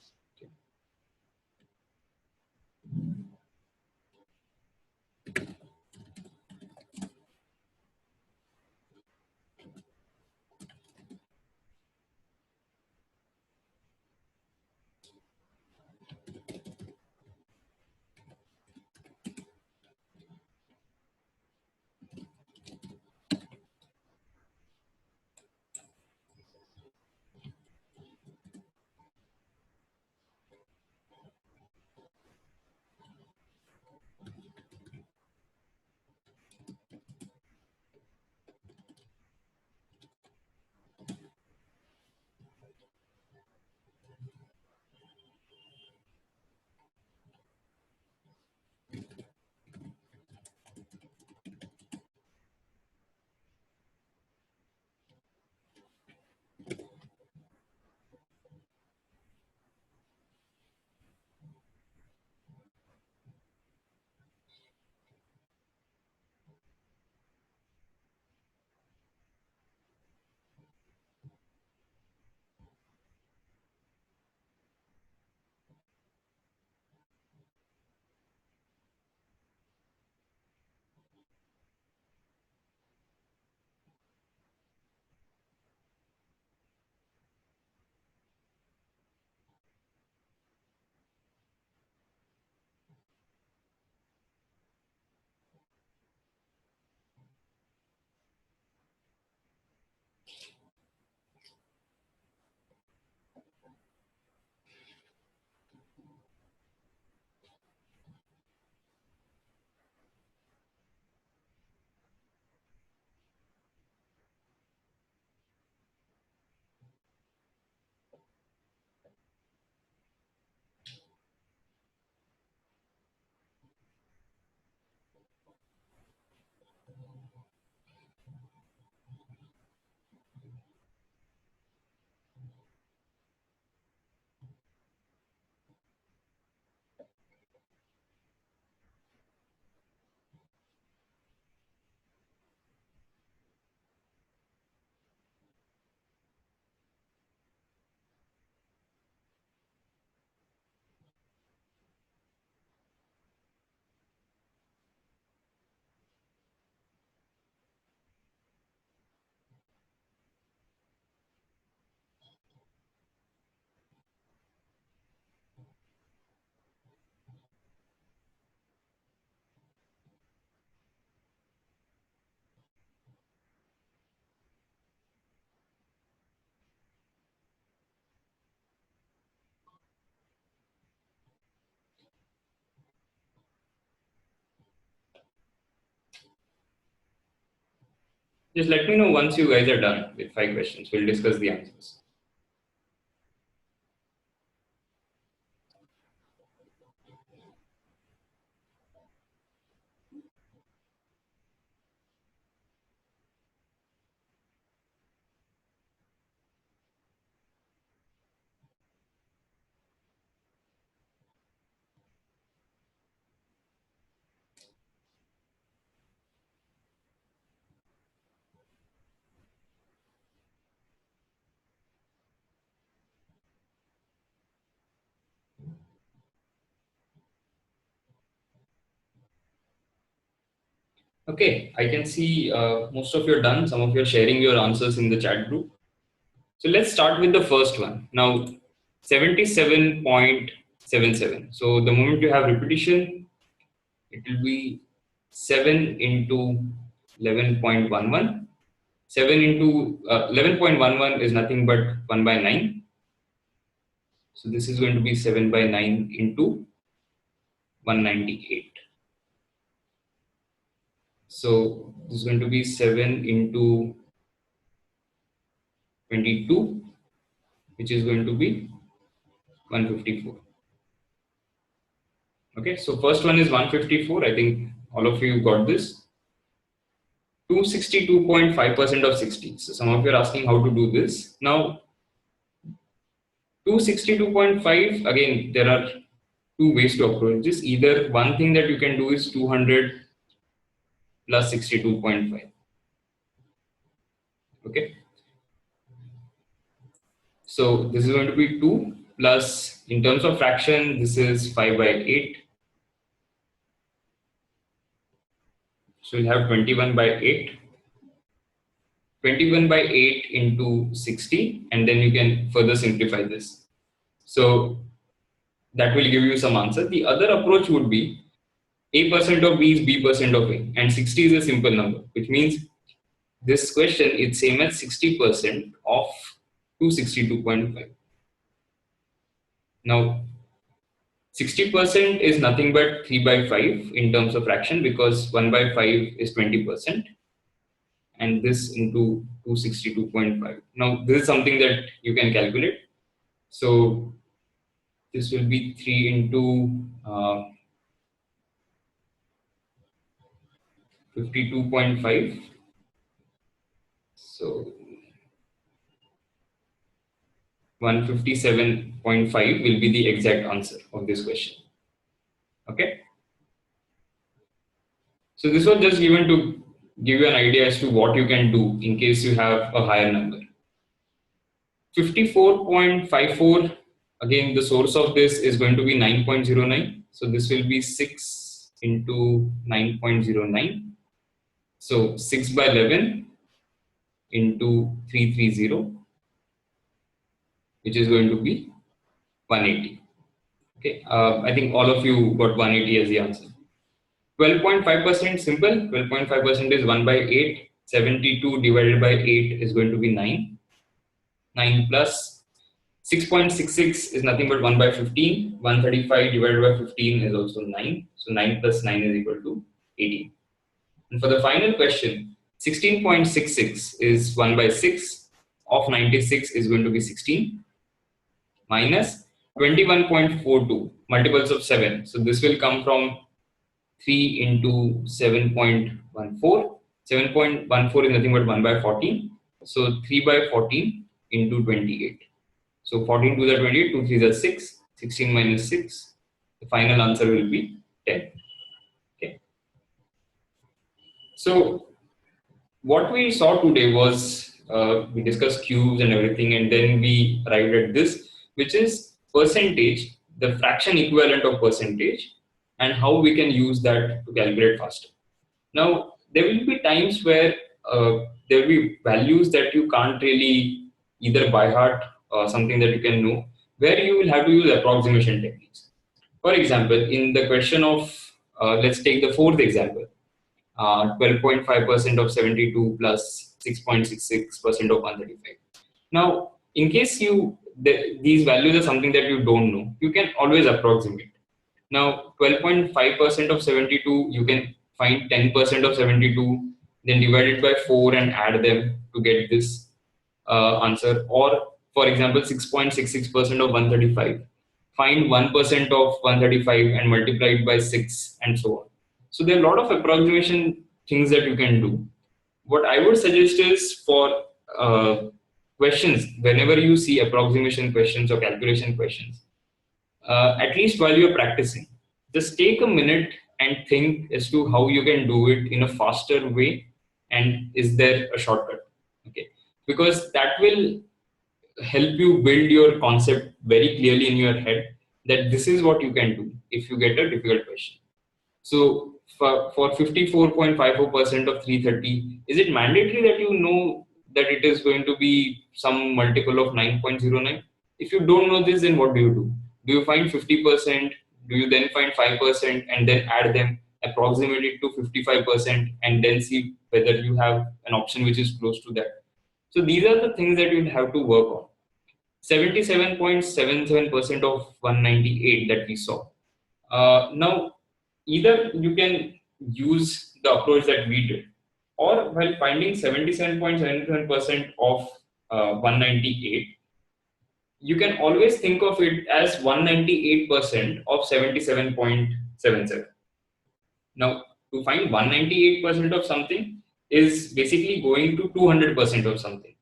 Just let me know once you guys are done with 5 questions. We'll discuss the answers. Okay, I can see most of you are done. Some of you are sharing your answers in the chat group. So let's start with the first one. Now, 77.77. So the moment you have repetition, it will be 7 into 11.11. 7 into 11.11 is nothing but 1 by 9. So this is going to be 7 by 9 into 198. So this is going to be 7 into 22, which is going to be 154. Okay, so first one is 154. I think all of you got this. 262.5% of 60. So some of you are asking how to do this. Now, 262.5, again, there are two ways to approach this. Either one thing that you can do is 200 plus 62.5. Okay, so this is going to be 2 plus, in terms of fraction, this is 5 by 8. So we'll have 21 by 8. 21 by 8 into 60, and then you can further simplify this. So that will give you some answer. The other approach would be A% of B is B% of A, and 60 is a simple number, which means this question is same as 60% of 262.5. Now, 60% is nothing but 3 by 5 in terms of fraction, because 1 by 5 is 20%, and this into 262.5. Now, this is something that you can calculate. So this will be 3 into 52.5. So 157.5 will be the exact answer of this question. Okay. So this was just given to give you an idea as to what you can do in case you have a higher number. 54.54, again, the source of this is going to be 9.09. So this will be 6 into 9.09. So 6 by 11 into 330, which is going to be 180. Okay, I think all of you got 180 as the answer. 12.5%, simple. 12.5% is 1 by 8. 72 divided by 8 is going to be 9. 9 plus 6.66 is nothing but 1 by 15. 135 divided by 15 is also 9. So 9 plus 9 is equal to 18. And for the final question, 16.66 is 1 by 6 of 96 is going to be 16 minus 21.42 multiples of 7. So this will come from 3 into 7.14. 7.14 is nothing but 1 by 14. So 3 by 14 into 28. So 14 to the 28, 2 3 is 6. 16 minus 6. The final answer will be 10. Okay. So what we saw today was we discussed cubes and everything, and then we arrived at this, which is percentage, the fraction equivalent of percentage, and how we can use that to calculate faster. Now, there will be times where there will be values that you can't really either by heart or something that you can know, where you will have to use approximation techniques. For example, in the question of, let's take the fourth example, 12.5% of 72 plus 6.66% of 135. Now, in case these values are something that you don't know, you can always approximate. Now, 12.5% of 72, you can find 10% of 72. then divide it by 4 and add them to get this answer. Or for example, 6.66% of 135. Find 1% of 135 and multiply it by 6, and so on. So there are a lot of approximation things that you can do. What I would suggest is for questions, whenever you see approximation questions or calculation questions, at least while you're practicing, just take a minute and think as to how you can do it in a faster way, and is there a shortcut? Okay, because that will help you build your concept very clearly in your head, that this is what you can do if you get a difficult question. So for 54.54% of 330, is it mandatory that you know that it is going to be some multiple of 9.09? If you don't know this, then what do you do? Do you find 50%? Do you then find 5% and then add them, approximate it to 55%, and then see whether you have an option which is close to that? So these are the things that you'll have to work on. 77.77% of 198 that we saw. Now, either you can use the approach that we did, or while finding 77.77% of 198, you can always think of it as 198% of 77.77. Now, to find 198% of something is basically going to 200% of something,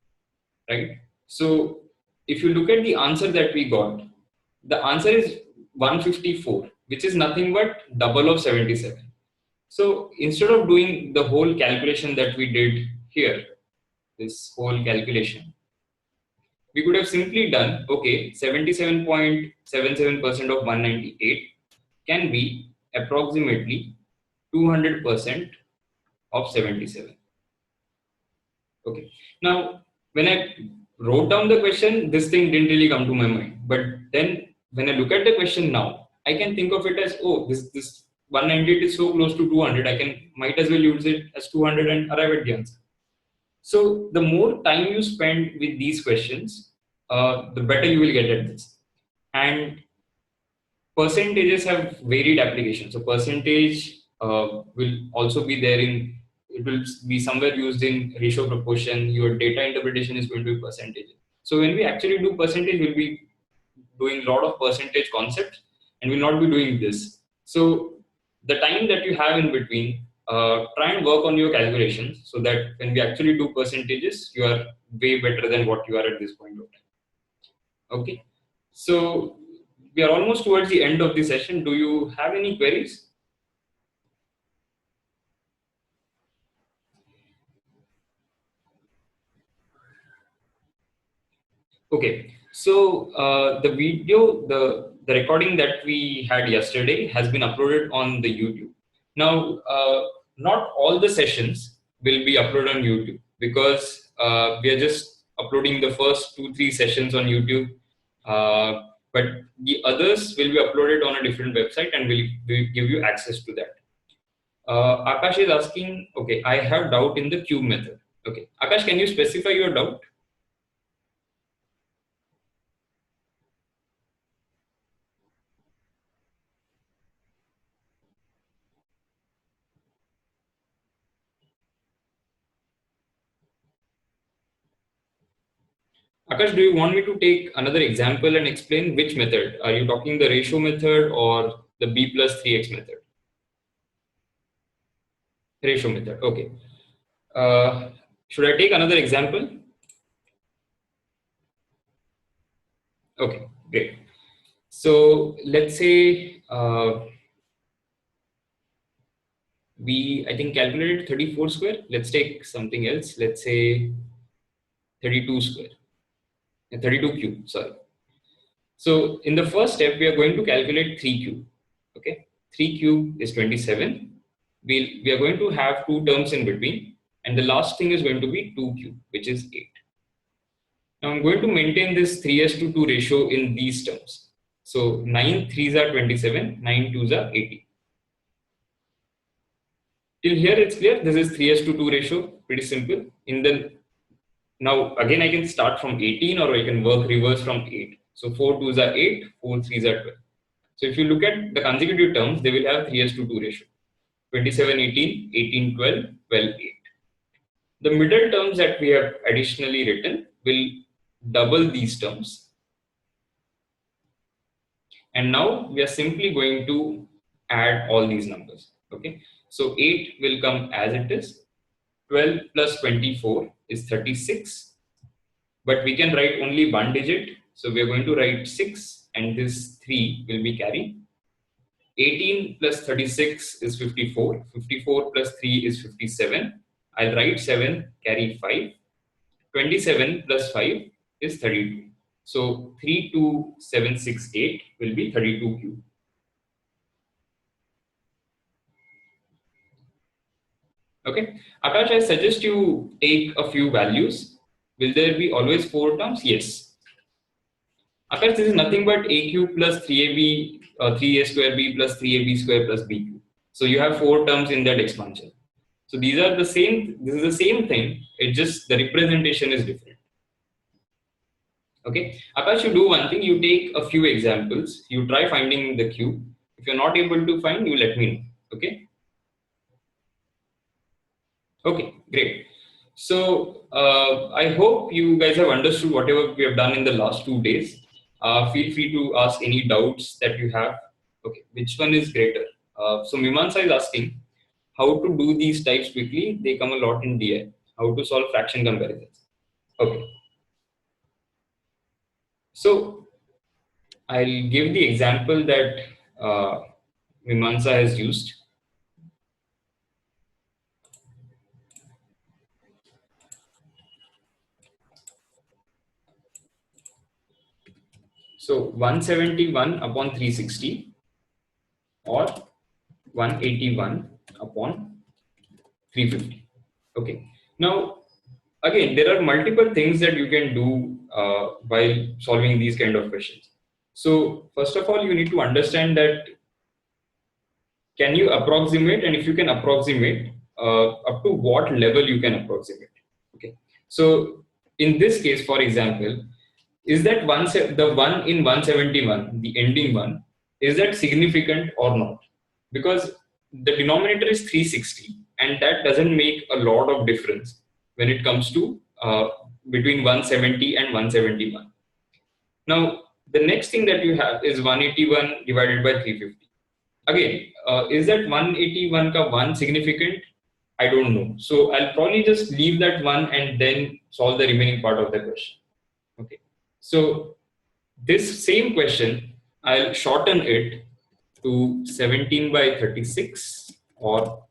right? So, if you look at the answer that we got, the answer is 154, which is nothing but double of 77. So instead of doing the whole calculation that we did here, this whole calculation, we could have simply done, okay, 77.77% of 198 can be approximately 200% of 77. Okay. Now, when I wrote down the question, this thing didn't really come to my mind. But then when I look at the question now, I can think of it as, oh, this 198 is so close to 200, might as well use it as 200 and arrive at the answer. So the more time you spend with these questions, the better you will get at this. And percentages have varied applications. So percentage will also be there in, it will be somewhere used in ratio proportion. Your data interpretation is going to be percentage. So when we actually do percentage, we'll be doing a lot of percentage concepts and we'll not be doing this. So the time that you have in between, try and work on your calculations so that when we actually do percentages, you are way better than what you are at this point of time. Okay. So we are almost towards the end of the session. Do you have any queries? Okay, so the video, the recording that we had yesterday has been uploaded on the YouTube. Now, not all the sessions will be uploaded on YouTube because we are just uploading the first 2-3 sessions on YouTube. But the others will be uploaded on a different website and we'll give you access to that. Akash is asking, okay, I have doubt in the cube method. Okay, Akash, can you specify your doubt? Akash, do you want me to take another example and explain which method? Are you talking the ratio method or the B plus 3x method? Ratio method, okay. Should I take another example? Okay, great. So let's say we, I think, calculated 34 square. Let's take something else. Let's say 32 square. 32 cube, sorry. So in the first step, we are going to calculate 3 cube. Okay, 3 cube is 27. We are going to have two terms in between, and the last thing is going to be 2 cube, which is 8. Now I'm going to maintain this 3:2 ratio in these terms. So 9 3s are 27, 9 2s are 80. Till here it's clear. This is 3:2 ratio, pretty simple. Now again I can start from 18 or I can work reverse from 8. So 4 2s are 8, 4 3s are 12. So if you look at the consecutive terms, they will have 3:2 ratio. 27 18, 18 12, 12 8. The middle terms that we have additionally written will double these terms. And now we are simply going to add all these numbers. Okay, so 8 will come as it is. 12 plus 24 is 36. But we can write only one digit. So we are going to write 6 and this 3 will be carried. 18 plus 36 is 54. 54 plus 3 is 57. I'll write 7, carry 5. 27 plus 5 is 32. So 32768 will be 32 cube. Okay. Akash, I suggest you take a few values. Will there be always 4 terms? Yes. Akash, this is nothing but a cube plus 3ab, 3a square b plus 3ab square plus b cube. So you have 4 terms in that expansion. So these are the same, this is the same thing, it just the representation is different. Okay, Akash, you do one thing, you take a few examples, you try finding the cube. If you're not able to find, you let me know. Okay. Okay, great. So I hope you guys have understood whatever we have done in the last 2 days. Feel free to ask any doubts that you have. Okay, which one is greater? So Mimansa is asking how to do these types quickly. They come a lot in DI. How to solve fraction comparisons. Okay. So I'll give the example that Mimansa has used. So 171 upon 360 or 181 upon 350. Okay. Now, again, there are multiple things that you can do while solving these kind of questions. So first of all, you need to understand that can you approximate, and if you can approximate, up to what level you can approximate. Okay. So in this case, for example, is that the one in 171, the ending one, is that significant or not? Because the denominator is 360, and that doesn't make a lot of difference when it comes to between 170 and 171. Now, the next thing that you have is 181 divided by 350. Again, is that 181 ka 1 significant? I don't know. So I'll probably just leave that one and then solve the remaining part of the question. Okay. So this same question, I'll shorten it to 17 by 36 or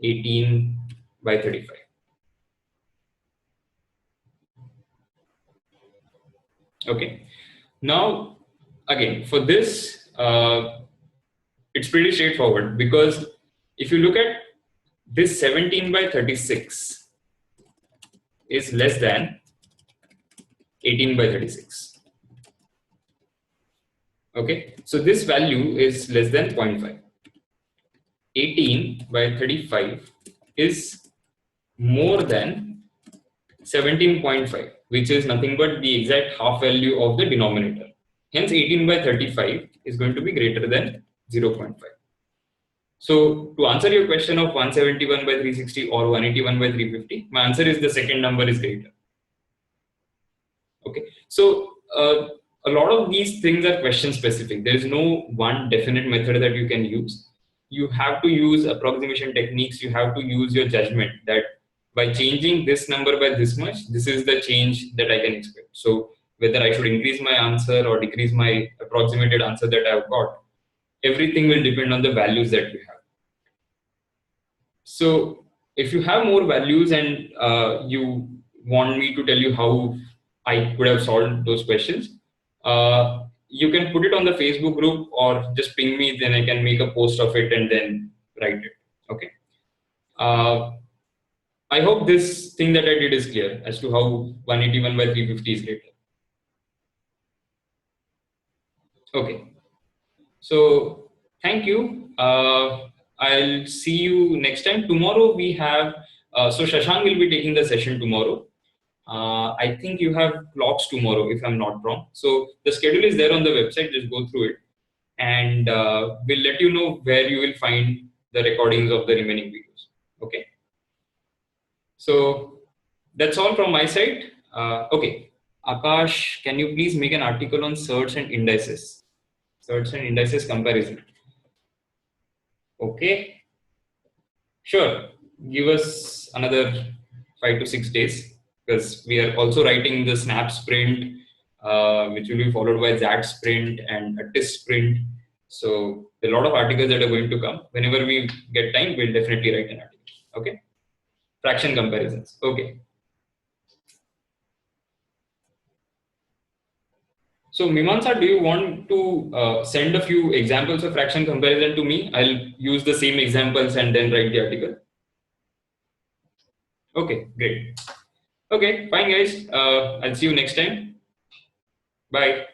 18 by 35. Okay. Now, again, for this, it's pretty straightforward because if you look at this 17 by 36 is less than 18 by 36. Okay, so this value is less than 0.5. 18 by 35 is more than 17.5, which is nothing but the exact half value of the denominator. Hence, 18 by 35 is going to be greater than 0.5. So to answer your question of 171 by 360 or 181 by 350, my answer is the second number is greater. Okay, so a lot of these things are question specific. There is no one definite method that you can use. You have to use approximation techniques. You have to use your judgment that by changing this number by this much, this is the change that I can expect. So whether I should increase my answer or decrease my approximated answer that I've got, everything will depend on the values that you have. So if you have more values and you want me to tell you how I could have solved those questions, you can put it on the Facebook group or just ping me, then I can make a post of it and then write it. Okay. I hope this thing that I did is clear as to how 181 by 350 is greater. Okay. So thank you. I'll see you next time. Tomorrow we have, so Shashank will be taking the session tomorrow. I think you have clocks tomorrow, if I'm not wrong. So the schedule is there on the website. Just go through it, and we'll let you know where you will find the recordings of the remaining videos. Okay. So that's all from my side. Okay, Akash, can you please make an article on search and indices? Search and indices comparison. Okay, sure. Give us another 5 to 6 days, because we are also writing the Snap sprint, which will be followed by ZAT sprint and a TIS sprint. So a lot of articles that are going to come. Whenever we get time, we'll definitely write an article. Okay. Fraction comparisons. Okay. So Mimansa, do you want to send a few examples of fraction comparison to me? I'll use the same examples and then write the article. Okay, great. Okay, fine guys. I'll see you next time. Bye.